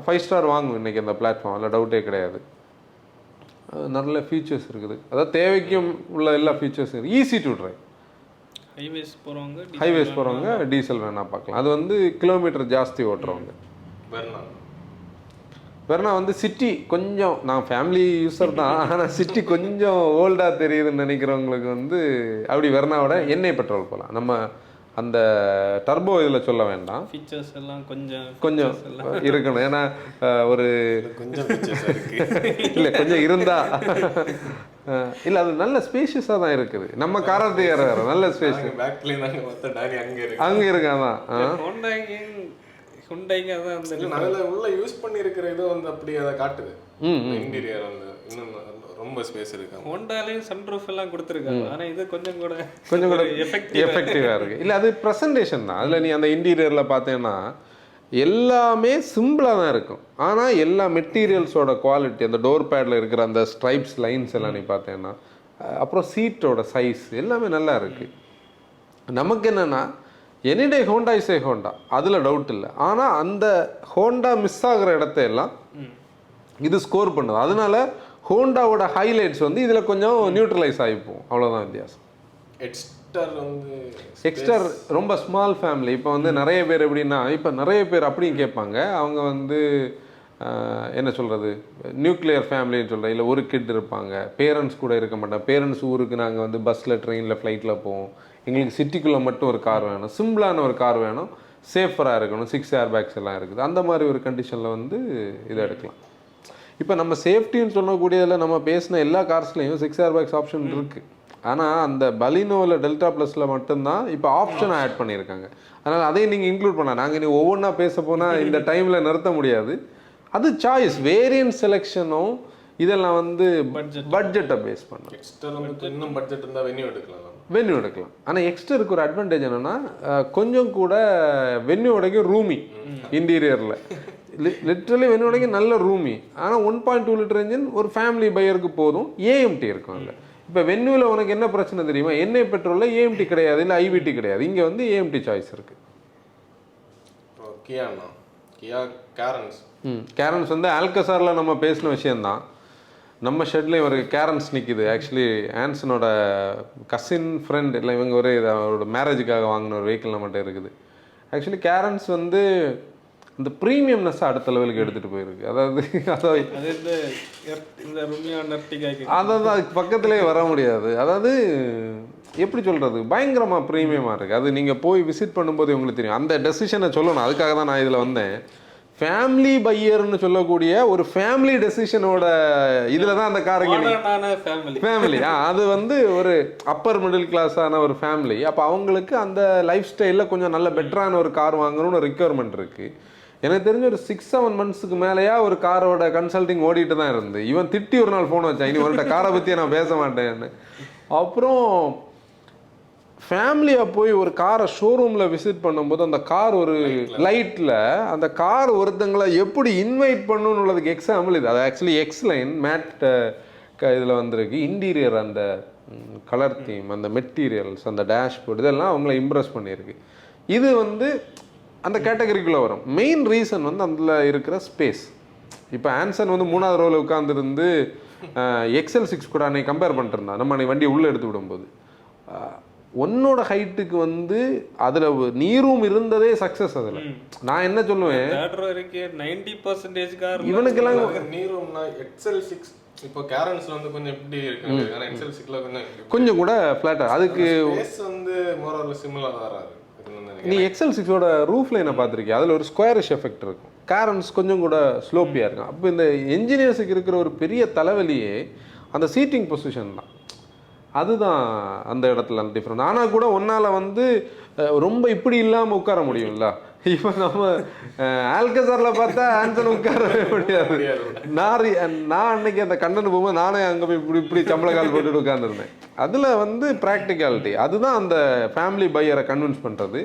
5 ஸ்டார் வாங்கும் இன்றைக்கி அந்த பிளாட்ஃபார்ம், அதில் டவுட்டே கிடையாது. நல்ல ஃபீச்சர்ஸ் இருக்குது, அதாவது தேவைக்கும் உள்ள எல்லா ஃபீச்சர்ஸ் இருக்குது. Easy to drive. ஹைவேஸ் போகிறவங்க டீசல் வேணா பார்க்கலாம். அது வந்து கிலோமீட்டர் ஜாஸ்தி ஓட்டுறவங்க. வெர்னா வந்து சிட்டி கொஞ்சம், நான் ஃபேமிலி யூஸர் தான், ஆனால் சிட்டி கொஞ்சம் ஓல்டாக தெரியுதுன்னு நினைக்கிறவங்களுக்கு வந்து அப்படி வெர்னாவோட எண்ணெய் பெட்ரோல் போகலாம். நம்ம அந்த டர்போ இதில் சொல்ல வேண்டாம், ஃபீச்சர்ஸ் எல்லாம் கொஞ்சம் இருக்கணும். ஏன்னா ஒரு கொஞ்சம் இல்லை கொஞ்சம் இருந்தா இல்லை, அது நல்ல ஸ்பேஷியஸாக தான் இருக்குது. நம்ம காரத்தை வேறு நல்ல ஸ்பேஷியஸ் அங்கே இருக்காதான். உள்ள யூஸ் பண்ணிருக்கிற இது வந்து அப்படி அதை காட்டுது. இன்டீரியர் வந்து இன்னும் ரொம்ப ஸ்பேஸ் இருக்கு. ஹோண்டாலயும் சன்ரூஃப் எல்லாம் கொடுத்துருக்காங்க, ஆனா இது கொஞ்சம் கூட எஃபெக்டிவா இருக்கு. இல்ல அது பிரசன்டேஷன் தான். அதுல நீ அந்த இன்டீரியர்ல பார்த்தேன்னா எல்லாமே சிம்பிளா தான் இருக்கும், ஆனா எல்லா மெட்டீரியல்ஸோட குவாலிட்டி, அந்த டோர் பேட்ல இருக்கிற அந்த ஸ்ட்ரைப்ஸ் லைன்ஸ் எல்லாம் நீ பார்த்தேன்னா, அப்புறம் சீட்டோட சைஸ் எல்லாமே நல்லா இருக்கு. நமக்கு என்னன்னா any day Honda is a Honda, அதில் டவுட் இல்லை. ஆனால் அந்த ஹோண்டா மிஸ் ஆகிற இடத்தையெல்லாம் இது ஸ்கோர் பண்ணுது. அதனால ஹோண்டாவோட ஹைலைட்ஸ் வந்து இதில் கொஞ்சம் நியூட்ரலைஸ் ஆகிப்போம், அவ்வளோதான் வித்தியாசம். எக்ஸ்டர் ரொம்ப ஸ்மால் ஃபேமிலி. இப்போ வந்து நிறைய பேர் எப்படின்னா, இப்போ நிறைய பேர் அப்படியும் கேட்பாங்க, அவங்க வந்து என்ன சொல்கிறது, நியூக்ளியர் ஃபேமிலின்னு சொல்கிறேன். இல்லை ஒரு கிட் இருப்பாங்க, பேரண்ட்ஸ் கூட இருக்க மாட்டாங்க. பேரண்ட்ஸ் ஊருக்கு நாங்கள் வந்து பஸ்ஸில் ட்ரெயினில் ஃப்ளைட்டில் போவோம், எங்களுக்கு சிட்டிக்குள்ளே மட்டும் ஒரு கார் வேணும், சிம்பிளான ஒரு கார் வேணும், சேஃபராக இருக்கணும், 6 ஏர் பேக்ஸ் எல்லாம் இருக்குது. அந்த மாதிரி ஒரு கண்டிஷனில் வந்து இதை எடுக்கலாம். இப்போ நம்ம சேஃப்டின்னு சொல்லக்கூடியதில் நம்ம பேசின எல்லா கார்ஸ்லையும் 6 ஏர் பேக்ஸ் ஆப்ஷன் இருக்குது. ஆனால் அந்த பலினோவில் டெல்டா ப்ளஸில் மட்டும்தான் இப்போ ஆப்ஷன் ஆட் பண்ணியிருக்காங்க. அதனால் அதையும் நீங்கள் இன்க்ளூட் பண்ணலாம். நாங்கள் நீ ஒவ்வொன்றா பேச போனால் இந்த டைமில் நிறுத்த முடியாது. அது சாய்ஸ், வேரியன்ட் செலெக்ஷனும் இதெல்லாம் வந்து பட்ஜெட்டை பேஸ் பண்ணலாம். இன்னும் பட்ஜெட் இருந்தால் வென்யூ எடுக்கலாம். ஆனால் எக்ஸ்டருக்கு ஒரு அட்வான்டேஜ் என்னென்னா, கொஞ்சம் கூட வென்யூ உடைக்கும் ரூமி இன்டீரியரில், லிட்ரலி வென்யூ உடைக்கும் நல்ல ரூமி. ஆனால் 1.2 லிட்டர் இன்ஜின் ஒரு ஃபேமிலி பையருக்கு போதும். AMT இருக்கும் அதில். இப்போ வென்யூவில் உனக்கு என்ன பிரச்சனை தெரியுமா, எண்ணெய் பெட்ரோலில் AMT கிடையாது, இல்லை IVT கிடையாது. இங்கே வந்து AMT சாய்ஸ் இருக்குது. கேரன்ஸ் வந்து ஆல்கசாரில் நம்ம பேசின விஷயந்தான். நம்ம ஷெட்லேயும் ஒரு கேரன்ஸ் நிற்கிது. ஆக்சுவலி ஆன்சனோட கசின் ஃப்ரெண்ட் இல்லை, இவங்க ஒரு அவரோட மேரேஜுக்காக வாங்கின ஒரு வெஹிக்கிள் நம்மகிட்ட இருக்குது. ஆக்சுவலி கேரன்ஸ் வந்து இந்த ப்ரீமியம்னஸ் அடுத்த லெவலுக்கு எடுத்துகிட்டு போயிருக்கு. அதாவது அதான் அதுக்கு பக்கத்துலேயே வர முடியாது. அதாவது எப்படி சொல்கிறது, பயங்கரமாக ப்ரீமியமாக இருக்குது. அது நீங்கள் போய் விசிட் பண்ணும்போது உங்களுக்கு தெரியும். அந்த டெசிஷனை சொல்லணும், அதுக்காக தான் நான் இதில் வந்தேன். ஃபேமிலி பையர்னு சொல்லக்கூடிய ஒரு ஃபேமிலி டெசிஷனோட இதில் தான் அந்த காரங்க ஃபேமிலி அது வந்து ஒரு அப்பர் மிடில் கிளாஸான ஒரு ஃபேமிலி. அப்போ அவங்களுக்கு அந்த லைஃப் ஸ்டைலில் கொஞ்சம் நல்ல பெட்டரான ஒரு கார் வாங்கணும்னு ரெக்யர்மெண்ட் இருக்குது. எனக்கு தெரிஞ்ச ஒரு 6-7 மந்த்ஸுக்கு மேலேயா ஒரு காரோட கன்சல்டிங் ஓடிட்டு தான் இருந்து. இவன் திட்டி ஒரு நாள் ஃபோன் வச்சான், இனி உன்கிட்ட காரை பற்றியே நான் பேச மாட்டேன்னு. அப்புறம் ஃபேமிலியாக போய் ஒரு காரை ஷோரூமில் விசிட் பண்ணும்போது அந்த கார் ஒரு லைட்டில் அந்த கார் ஒருத்தங்களை எப்படி இன்வைட் பண்ணணும்னு உள்ளதுக்கு எக்ஸாம்பிள் இது. அது ஆக்சுவலி எக்ஸ்லைன் மேட் இதில் வந்திருக்கு. இன்டீரியர் அந்த கலர் தீம், அந்த மெட்டீரியல்ஸ், அந்த டேஷ்போர்டு, இதெல்லாம் அவங்கள இம்ப்ரெஸ் பண்ணியிருக்கு. இது வந்து அந்த கேட்டகரிக்குள்ளே வரும். மெயின் ரீசன் வந்து அதில் இருக்கிற ஸ்பேஸ். இப்போ ஆன்சன் வந்து 3வது ரோவில் உட்காந்துருந்து XL6 கூட அன்னைக்கு கம்பேர் பண்ணிட்டு இருந்தான். நம்ம அன்னைக்கு வண்டியை உள்ளே எடுத்து விடும்போது உன்னோட ஹைட்டுக்கு வந்து அதில் நீரும் இருந்ததே சக்ஸஸ். அதில் நான் என்ன சொல்லுவேன், இவனுக்கெல்லாம் நீரூம்னா XL6 இப்போ கேரன்ஸ்ல வந்து கொஞ்சம் இப்படி இருக்கு, ஆனா XL6ல கொஞ்சம் கூட ஃபிளாட்டா, அதுக்கு வந்து மோர் சிமிலரா வராது. நீ XL6ஓட ரூஃப் லைனை பார்த்துருக்கியா, அதில் ஒரு ஸ்கொயரிஷ் எஃபெக்ட் இருக்கும். கேரன்ஸ் கொஞ்சம் கூட ஸ்லோப்பியாக இருக்கும். அப்போ இந்த என்ஜினியர்ஸுக்கு இருக்கிற ஒரு பெரிய தலைவலியே அந்த சீட்டிங் பொசிஷன் தான். அதுதான் அந்த இடத்துல அந்த டிஃப்ரெண்ட். ஆனால் கூட ஒன்னால் வந்து ரொம்ப இப்படி இல்லாமல் உட்கார முடியும்ல. இப்போ நம்ம ஆல்கசாரில் பார்த்தா ஆன்சன் உட்காரவே முடியாது. நான் அன்னைக்கு அந்த கண்ணனு போகும்போது நானே அங்கே போய் இப்படி சம்பள கால் போட்டுட்டு உட்காந்துருந்தேன். அதில் வந்து ப்ராக்டிகாலிட்டி, அதுதான் அந்த ஃபேமிலி பையரை கன்வின்ஸ் பண்ணுறது.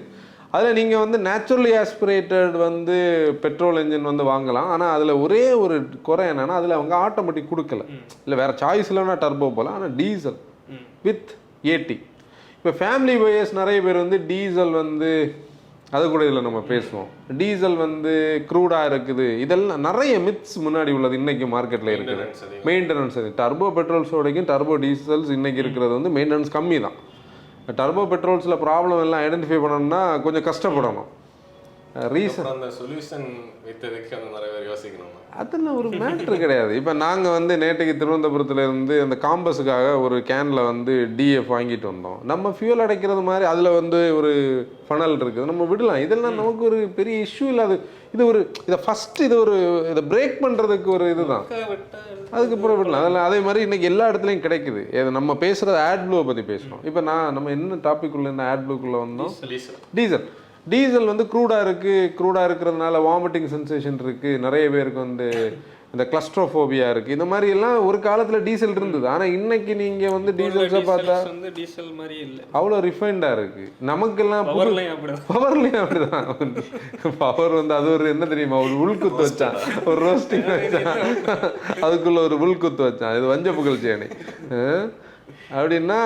அதில் நீங்கள் வந்து நேச்சுரலி ஆஸ்பிரேட்டட் வந்து பெட்ரோல் என்ஜின் வந்து வாங்கலாம். ஆனால் அதில் ஒரே ஒரு குறை என்னென்னா அதில் அவங்க ஆட்டோமேட்டிக் கொடுக்கல. இல்லை வேறு சாய்ஸ் இல்லைன்னா டர்போ போகலாம். ஆனால் டீசல் வித் 80. இப்போ ஃபேமிலி பையர்ஸ் நிறைய பேர் வந்து டீசல் வந்து அது கூட இதில் நம்ம பேசுவோம். டீசல் வந்து க்ரூடாக இருக்குது, இதெல்லாம் நிறைய மித்ஸ் முன்னாடி உள்ளது இன்றைக்கி மார்க்கெட்டில் இருக்குது. மெயின்டெனன்ஸ் அது டர்போ பெட்ரோல்ஸோடையும் டர்போ டீசல்ஸ் இன்றைக்கி இருக்கிறது வந்து மெயின்டெனன்ஸ் கம்மி தான். டர்போ பெட்ரோல்ஸில் ப்ராப்ளம் எல்லாம் ஐடென்டிஃபை பண்ணணும்னா கொஞ்சம் கஷ்டப்படணும். ரீசன் அந்த சொல்யூஷன் வைத்ததுக்கு அந்த நிறைய பேர் யோசிக்கணும். அதெல்லாம் ஒரு மேட்ரு கிடையாது. இப்போ நாங்கள் வந்து நேற்றுக்கு திருவனந்தபுரத்துலேருந்து அந்த காம்பஸுக்காக ஒரு கேனில் வந்து டிஎஃப் வாங்கிட்டு வந்தோம். நம்ம ஃபியூல் அடைக்கிறது மாதிரி அதில் வந்து ஒரு ஃபனல் இருக்குது, நம்ம விடலாம். இதெல்லாம் நமக்கு ஒரு பெரிய இஷ்யூ இல்லாது. இது ஒரு இதை ஃபஸ்ட்டு இதை பிரேக் பண்ணுறதுக்கு ஒரு இதுதான், அதுக்கப்புறம் விடலாம். அதெல்லாம் அதே மாதிரி இன்றைக்கி எல்லா இடத்துலையும் கிடைக்குது. நம்ம பேசுகிறது ஆட் ப்ளூவை பற்றி பேசணும். இப்போ நம்ம என்ன டாபிக் உள்ள என்ன ஆட் ப்ளூக்குள்ளே வந்தோம்? டீசல் வந்து க்ரூடாக இருக்கிறதுனால வாமிட்டிங் சென்சேஷன் இருக்குது, நிறைய பேருக்கு வந்து இந்த கிளஸ்ட்ரோஃபோபியா இருக்குது. இந்த மாதிரி எல்லாம் ஒரு காலத்தில் டீசல் இருந்தது. ஆனால் இன்னைக்கு நீங்கள் வந்து டீசல்ஸை பார்த்தா டீசல் மாதிரி இல்லை, அவ்வளோ ரிஃபைண்டாக இருக்குது. நமக்கெல்லாம் பவர்லையும் அப்படிதான். பவர் வந்து அது ஒரு என்ன தெரியுமா, ஒரு உள்குத்து வச்சான், ஒரு ரோஸ்டிங் வச்சான், அதுக்குள்ள ஒரு உள்குத்து வச்சான். இது வஞ்ச புகழ்ச்சியானி அப்படின்னா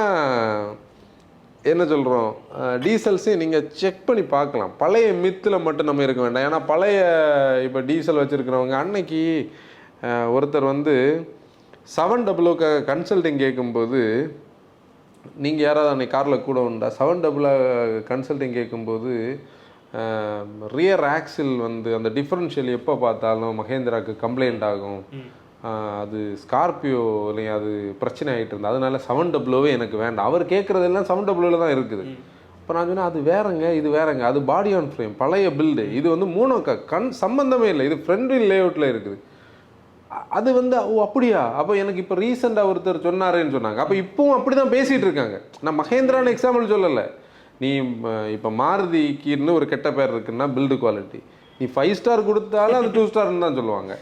என்ன சொல்கிறோம்? டீசல்ஸையும் நீங்கள் செக் பண்ணி பார்க்கலாம். பழைய மித்தில் மட்டும் நம்ம இருக்க வேண்டாம். ஏன்னா பழைய இப்போ டீசல் வச்சுருக்கிறவங்க அன்னைக்கு ஒருத்தர் வந்து 700 கன்சல்டிங் கேட்கும்போது, நீங்கள் யாராவது அன்னைக்கு காரில் கூட உண்டா? 700 கன்சல்டிங் கேட்கும்போது ரியர் ஆக்சில் வந்து அந்த டிஃப்ரென்ஷியல் எப்போ பார்த்தாலும் மகேந்திராவுக்கு கம்ப்ளைண்ட் ஆகும், அது ஸ்கார்பியோலையும் அது பிரச்சனை ஆகிட்டு இருந்தது, அதனால 700 எனக்கு வேண்டாம். அவர் கேட்குறதெல்லாம் 700 தான் இருக்குது. இப்போ நான் சொன்னேன் அது வேறங்க, இது வேறங்க, அது பாடி ஆன் ஃப்ரேம் பழைய பில்டு, இது வந்து சம்பந்தமே இல்லை, இது ஃப்ரண்ட் வீல் லேஅவுட்டில் இருக்குது. அது வந்து ஓ அப்படியா, அப்போ எனக்கு இப்போ ரீசெண்டாக ஒருத்தர் சொன்னாருன்னு சொன்னாங்க. அப்போ இப்போவும் அப்படி தான் பேசிகிட்டு இருக்காங்க. நான் மகேந்திரான்னு எக்ஸாம்பிள் சொல்லலை. நீ இப்போ மாருதிக்குன்னு ஒரு கெட்ட பேர் இருக்குன்னா பில்டு குவாலிட்டி, நீ 5 ஸ்டார் கொடுத்தாலும் அது 2 ஸ்டார்னு தான் சொல்லுவாங்க.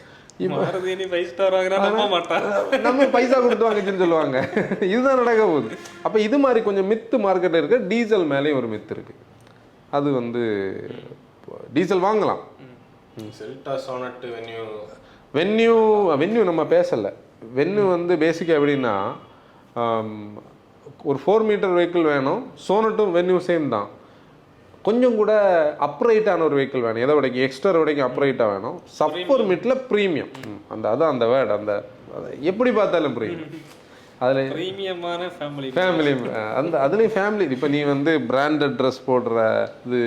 நம்ம பைசா கொடுத்து வாங்கிச்சுன்னு சொல்லுவாங்க. இதுதான் நடக்க போகுது. அப்போ இது மாதிரி கொஞ்சம் மித்து மார்க்கெட்டில் இருக்கு. டீசல் மேலேயும் ஒரு மித்து இருக்கு. அது வந்து டீசல் வாங்கலாம். வென்யூ நம்ம பேசலை. வென்யூ வந்து பேசிக்காக எப்படின்னா ஒரு 4 மீட்டர் வெஹிக்கிள் வேணும். சோனட்டும் வென்யூ சேம் தான். கொஞ்சம் கூட அப்ரைட்டான ஒரு வெஹிக்கிள் வேணும். எதை விடைக்கும் எக்ஸ்ட்ரா விடைக்கும் அப்ரைட்டாக வேணும். சப்பர் மிட்ல ப்ரீமியம், அதான் அந்த வேர்டு, அந்த எப்படி பார்த்தாலும் ப்ரீமியம். அதில் ப்ரீமியமான ஃபேமிலி அந்த அதுலேயும் ஃபேமிலி. இப்போ நீ வந்து பிராண்டட் ட்ரெஸ் போடுற இது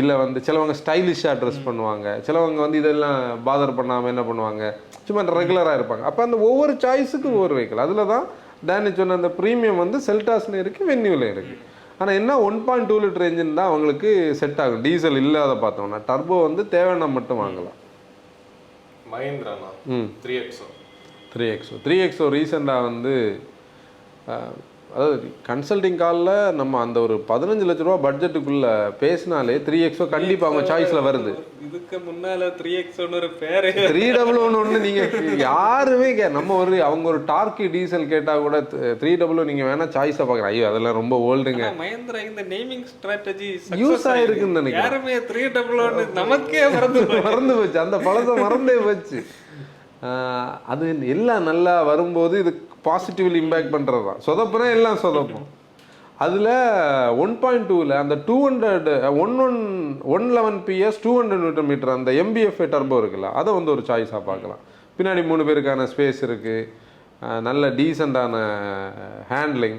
இல்லை, வந்து சிலவங்க ஸ்டைலிஷாக ட்ரெஸ் பண்ணுவாங்க, சிலவங்க வந்து இதெல்லாம் பாதர் பண்ணாமல் என்ன பண்ணுவாங்க, சும்மா ரெகுலராக இருப்பாங்க. அப்போ அந்த ஒவ்வொரு சாய்ஸுக்கும் ஒவ்வொரு வெஹிக்கிள். அதில் தான் டேனி சொன்ன அந்த ப்ரீமியம் வந்து செல்டாஸ்லையும் இருக்குது, வென்யூலையும் இருக்குது. ஆனால் என்ன 1.2 லிட்டர் என்ஜின் தான் அவங்களுக்கு செட் ஆகும். டீசல் இல்லாத பார்த்தோம்னா டர்போ வந்து தேவையான மட்டும் வாங்கலாம். மஹிந்திரானா 3XO ரீசெண்டாக வந்து அதாவது கன்சல்டிங் காலில் நம்ம அந்த ஒரு 15 லட்ச ரூபா பட்ஜெட்டுக்குள்ளே பேசினாலே 3XO கண்டிப்பாக அவங்க சாய்ஸில் வருது. இதுக்கு முன்னால் 3XOன்னு ஒரு பேர் 300 நீங்கள் யாருமே நம்ம அவங்க ஒரு டார்க்கி டீசல் கேட்டால் கூட 300 நீங்கள் வேணால் சாய்ஸை பார்க்குறேன். ஐயோ அதெல்லாம் ரொம்ப ஓல்டுங்க. மஹிந்திரா இந்த நேமிங் ஸ்ட்ராட்டஜி யூஸ் ஆகிருக்குன்னு நினைக்கிறேன். யாருமே 300 நமக்கே மறந்து போச்சு, அந்த பழத்தை மறந்தே போச்சு. அது எல்லாம் நல்லா வரும்போது இது பாசிட்டிவ்லி இம்பேக்ட் பண்ணுறது தான். சொதப்புனா எல்லாம் சொதப்பும். அதில் 1.2ல் அந்த 111 PS 200 நியூட்டன் மீட்டர் அந்த MBFA டர்போ இருக்குல்ல, அதை வந்து ஒரு சாய்ஸாக பார்க்கலாம். பின்னாடி 3 பேருக்கான ஸ்பேஸ் இருக்குது, நல்ல டீசெண்டான ஹேண்ட்லிங்,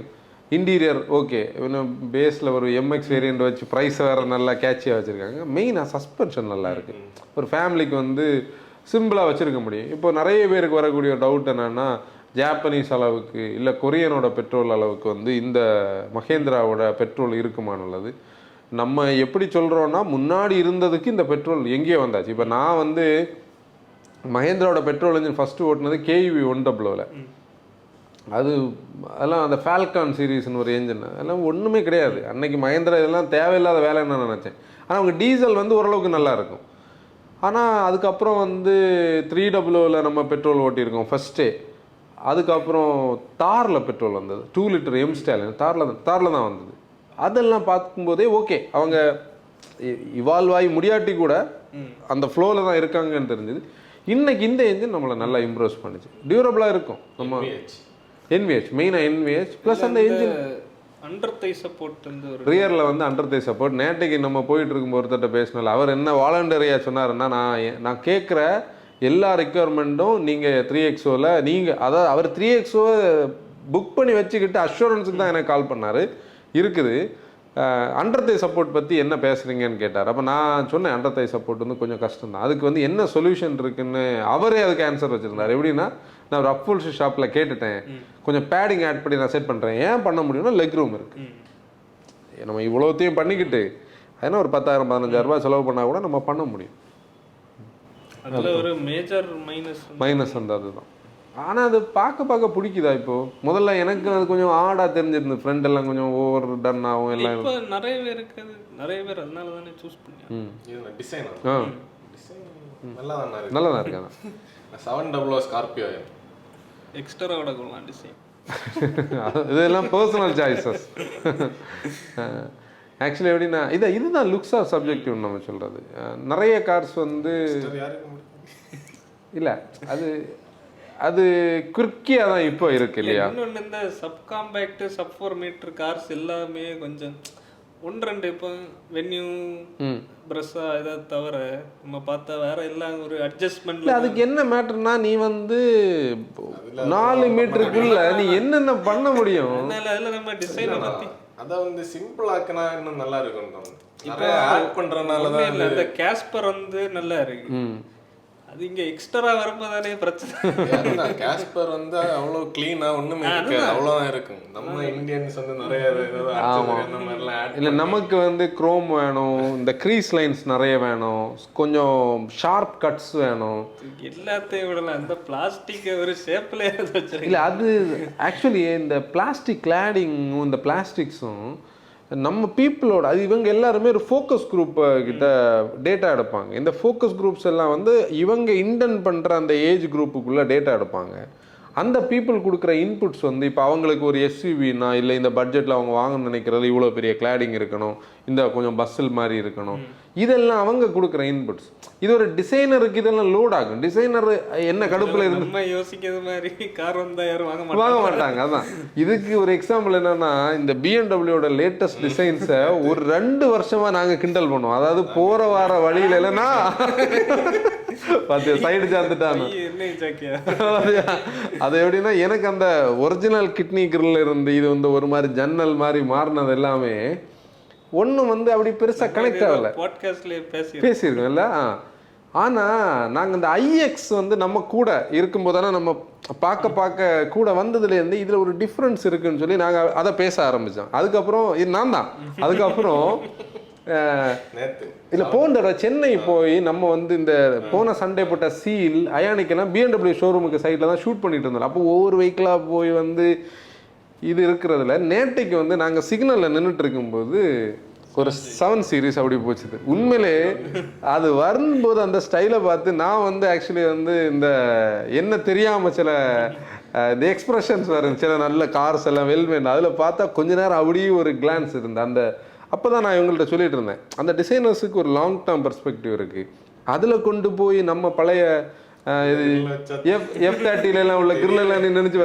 இன்டீரியர் ஓகே. இன்னும் பேஸில் ஒரு MX வேரியண்ட் வச்சு ப்ரைஸ் வேறு நல்லா கேட்சியாக வச்சுருக்காங்க. மெயினாக சஸ்பென்ஷன் நல்லா இருக்குது. ஒரு ஃபேமிலிக்கு வந்து சிம்பிளாக வச்சுருக்க முடியும். இப்போ நிறைய பேருக்கு வரக்கூடிய டவுட் என்னென்னா, ஜாப்பனீஸ் அளவுக்கு இல்லை கொரியனோட பெட்ரோல் அளவுக்கு வந்து இந்த மஹேந்திராவோட பெட்ரோல் இருக்குமானுள்ளது. நம்ம எப்படி சொல்கிறோன்னா, முன்னாடி இருந்ததுக்கு இந்த பெட்ரோல் எங்கேயோ வந்தாச்சு. இப்போ நான் வந்து மஹேந்திராவோட பெட்ரோல் இன்ஜின் ஃபஸ்ட்டு ஓட்டினது KUV 100ல். அதெல்லாம் அந்த ஃபால்கான் சீரீஸ்னு ஒரு என்ஜின், அதெல்லாம் ஒன்றுமே கிடையாது. அன்னைக்கு மஹேந்திரா இதெல்லாம் தேவையில்லாத வேலைன்னு நான் நினச்சேன். ஆனால் அவங்க டீசல் வந்து ஓரளவுக்கு நல்லா இருக்கும். ஆனால் அதுக்கப்புறம் வந்து 300ல் நம்ம பெட்ரோல் ஓட்டியிருக்கோம் ஃபஸ்ட்டே. அதுக்கப்புறம் தாரில் பெட்ரோல் வந்தது, 2 லிட்டர் M ஸ்டாலின் தாரில் தான் வந்தது. அதெல்லாம் பார்க்கும்போதே ஓகே, அவங்க இவால்வ் ஆகி முடியாட்டி கூட அந்த ஃப்ளோவில் தான் இருக்காங்கன்னு தெரிஞ்சுது. இன்னைக்கு இந்த என்ஜின் நம்மளை நல்லா இம்ப்ரூவ் பண்ணுச்சு, டியூரபிளாக இருக்கும். நம்ம NVH மெயினாக NVH ப்ளஸ் அந்த என்ஜின் அண்டர் தை சப்போர்ட் வந்து ஒரு ரியரில் வந்து அண்டர் தை சப்போர்ட். நேற்றைக்கு நம்ம போயிட்டு இருக்கும் ஒருத்தட்ட பேசினால அவர் என்ன வாலண்டரியாக சொன்னாருன்னா, நான் கேட்குற எல்லா ரெக்யர்மெண்ட்டும் நீங்கள் 3XOவில் நீங்கள் அதாவது அவர் 3XO புக் பண்ணி வச்சுக்கிட்டு அஷூரன்ஸுக்கு தான் எனக்கு கால் பண்ணார் இருக்குது. அண்டர் தை சப்போர்ட் பற்றி என்ன பேசுகிறீங்கன்னு கேட்டார். அப்போ நான் சொன்னேன் அண்டர் தை சப்போர்ட் வந்து கொஞ்சம் கஷ்டம் தான், அதுக்கு வந்து என்ன சொல்யூஷன் இருக்குன்னு அவரே அதுக்கு ஆன்சர் வச்சுருந்தார். எப்படின்னா, நான் ஒரு அப்ஃபுல்ஸ் ஷாப்பில் கேட்டுட்டேன், கொஞ்சம் பேடிங் ஆட் பண்ணி நான் செட் பண்ணுறேன். ஏன் பண்ண முடியும்னா லெக் ரூம் இருக்குது. நம்ம இவ்வளோத்தையும் பண்ணிக்கிட்டு அதனால் ஒரு 10,000-15,000 ரூபாய் செலவு பண்ணால் கூட நம்ம பண்ண முடியும். அதில் ஒரு மேஜர் மைனஸ் வந்து அதுதான். ஆனால் அது பார்க்க பிடிக்குதா? இப்போது முதல்ல எனக்கு அது கொஞ்சம் ஆடாக தெரிஞ்சிருந்தது, ஃப்ரெண்ட் எல்லாம் கொஞ்சம் ஓவர் டன் ஆகும் எல்லாம். இப்போ நிறைய பேர் இருக்குது, நிறைய பேர் அதனால தானே சூஸ் பண்ணி டிசைன் நல்லா தான் இருக்காங்க. 700 ஸ்கார்பியோ எக்ஸ்ட்ராவோட கொள்ளலாம் டிசைன். இதெல்லாம் பர்சனல் சாய்ஸஸ். ஆக்சுவலி எப்படின்னா இதுதான் லுக்ஸ் ஆர் சப்ஜெக்டிவ் நம்ம சொல்கிறது. நிறைய கார்ஸ் வந்து இல்லை அது குறுக்கியாக தான் இப்போ இருக்கு இல்லையா. இன்னொன்று இந்த sub compact sub 4 metre cars எல்லாமே கொஞ்சம் 1-2 இப்போ வென்யூ பிரஸ்ஸா ஏதாவது தவிர நம்ம பார்த்தா வேற எல்லாம் ஒரு அட்ஜஸ்ட்மெண்ட். அதுக்கு என்ன மேட்டர்னா, நீ வந்து 4 மீட்டருக்குள்ள நீ என்னென்ன பண்ண முடியும். அதில் நம்ம டிசைனை பற்றி அதை வந்து சிம்பிள் ஆக்கினா இன்னும் நல்லா இருக்கும். இப்போ ஆட் பண்ணுறதுனால தான் இல்லை, இந்த கேஸ்பர் வந்து நல்லா இருக்கு. அது இங்கே எக்ஸ்ட்ரா வரப்போதானே பிரச்சனை. கேஸ்பர் வந்து அவ்வளோ க்ளீனாக ஒன்றுமே இருக்காது, அவ்வளோதான் இருக்கும். நம்ம இந்தியன்ஸ் வந்து நிறைய இல்லை, நமக்கு வந்து குரோம் வேணும், இந்த க்ரீஸ் லைன்ஸ் நிறைய வேணும், கொஞ்சம் ஷார்ப் கட்ஸ் வேணும். எல்லாத்தையும் விடலாம், இந்த பிளாஸ்டிக் ஒரு ஷேப்ல வச்சிருக்கேன். இல்லை, அது ஆக்சுவலி இந்த பிளாஸ்டிக் கிளாடிங்கும் இந்த பிளாஸ்டிக்ஸும் நம்ம பீப்புளோட அது இவங்க எல்லாருமே ஒரு ஃபோக்கஸ் குரூப் கிட்ட டேட்டா எடுப்பாங்க. இந்த ஃபோக்கஸ் குரூப்ஸ் எல்லாம் வந்து இவங்க இன்டென்ட் பண்ணுற அந்த ஏஜ் குரூப்புக்குள்ளே டேட்டா எடுப்பாங்க. அந்த பீப்புள் கொடுக்குற இன்புட்ஸ் வந்து இப்போ அவங்களுக்கு ஒரு எஸ்யூவினா இல்லை இந்த பட்ஜெட்டில் அவங்க வாங்கணும்னு நினைக்கிறது இவ்வளோ பெரிய கிளாடிங் இருக்கணும், இந்த கொஞ்சம் பஸ்ஸில் மாதிரி இருக்கணும், இதெல்லாம் அவங்க கொடுக்குற இன்புட்ஸ். இது ஒரு டிசைனருக்கு இதெல்லாம் லோட் ஆகும். டிசைனர் என்ன கடுப்பில் இருந்து யோசிக்கிறது மாதிரி கார் வந்தால் யாரும் வாங்க மாட்டாங்க. அதான் இதுக்கு ஒரு எக்ஸாம்பிள் என்னன்னா, இந்த BMW லேட்டஸ்ட் டிசைன்ஸை ஒரு 2 வருஷமா நாங்கள் கிண்டல் பண்ணுவோம். அதாவது போகிற வார வழியில இல்லைன்னா பார்த்து சைடு சார்ந்துட்டாங்க. அது எப்படின்னா, எனக்கு அந்த ஒரிஜினல் கிட்னி கிரில் இருந்து இது வந்து ஒரு மாதிரி ஜன்னல் மாதிரி மாறினது எல்லாமே ஒன்றும் வந்து அப்படி பெருசாக கனெக்ட் ஆகலை. பேசியிருக்கோம் இல்லை. ஆனால் நாங்கள் இந்த IX வந்து நம்ம கூட இருக்கும்போது தானே நம்ம பார்க்க கூட வந்ததுலேருந்து இதில் ஒரு டிஃப்ரென்ஸ் இருக்குன்னு சொல்லி நாங்கள் அதை பேச ஆரம்பித்தோம். அதுக்கப்புறம் நான் தான் அதுக்கப்புறம் இல்லை போன்ற சென்னை போய் நம்ம வந்து இந்த போன சண்டே போட்ட சீல் அயானிக்கெல்லாம் BMW ஷோரூமுக்கு சைடில் தான் ஷூட் பண்ணிட்டு இருந்தோம். அப்போ ஒவ்வொரு வெஹிக்கிளாக போய் வந்து இது இருக்கிறதுல நேற்றைக்கு வந்து நாங்கள் சிக்னலில் நின்றுட்டு இருக்கும்போது ஒரு 7 சீரீஸ் அப்படி போச்சுது. உண்மையிலே அது வரும்போது அந்த ஸ்டைலை பார்த்து நான் வந்து ஆக்சுவலி வந்து இந்த என்ன தெரியாமல் சில இந்த எக்ஸ்பிரஷன்ஸ் வரும், சில நல்ல கார்ஸ் எல்லாம் வெல்மென் அதில் பார்த்தா கொஞ்ச நேரம் அப்படியே ஒரு கிளான்ஸ் இருந்தது. அந்த அப்போ தான் நான் இவங்கள்ட்ட சொல்லிட்டு இருந்தேன், அந்த டிசைனர்ஸுக்கு ஒரு லாங் டேர்ம் பெர்ஸ்பெக்டிவ் இருக்குது. அதில் கொண்டு போய் நம்ம பழைய F30 உள்ள கிரில்லாம் நினைச்சு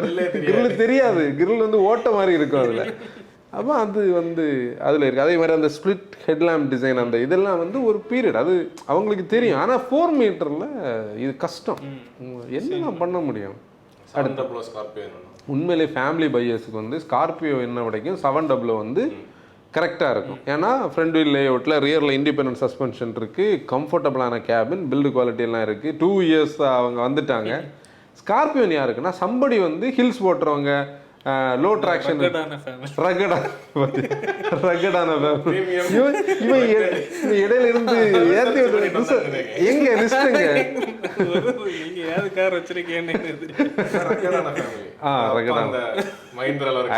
கிரில் தெரியாது, கிரில் வந்து ஓட்ட மாதிரி இருக்கும் அதில். அப்போ அது வந்து அதில் இருக்குது. அதே மாதிரி அந்த ஸ்பிளிட் ஹெட்லாம்ப் டிசைன் அந்த இதெல்லாம் வந்து ஒரு பீரியட் அது அவங்களுக்கு தெரியும். ஆனால் 4 மீட்டரில் இது கஷ்டம், என்ன பண்ண முடியும். உண்மையிலே ஃபேமிலி பையர்ஸுக்கு வந்து ஸ்கார்பியோ என்ன விடைக்கும் 700 வந்து கரெக்டாக இருக்கும். ஏன்னா ஃப்ரண்ட் வீல் லேஅவுட்டில் ரியரில் இண்டிபெண்டன்ட் சஸ்பென்ஷன் இருக்குது, கம்ஃபர்டபுளான கேபின், பில்டு குவாலிட்டி எல்லாம் இருக்குது. 2 இயர்ஸ் அவங்க வந்துட்டாங்க. ஸ்கார்பியோன் யாருக்குன்னா சம்படி வந்து ஹில்ஸ் ஓட்டுறவங்க, லோ ட்ராக்ஷன் ரகடான இவன் இடையில இருந்து ஏற்றி எங்க லிஸ்ட்டுங்க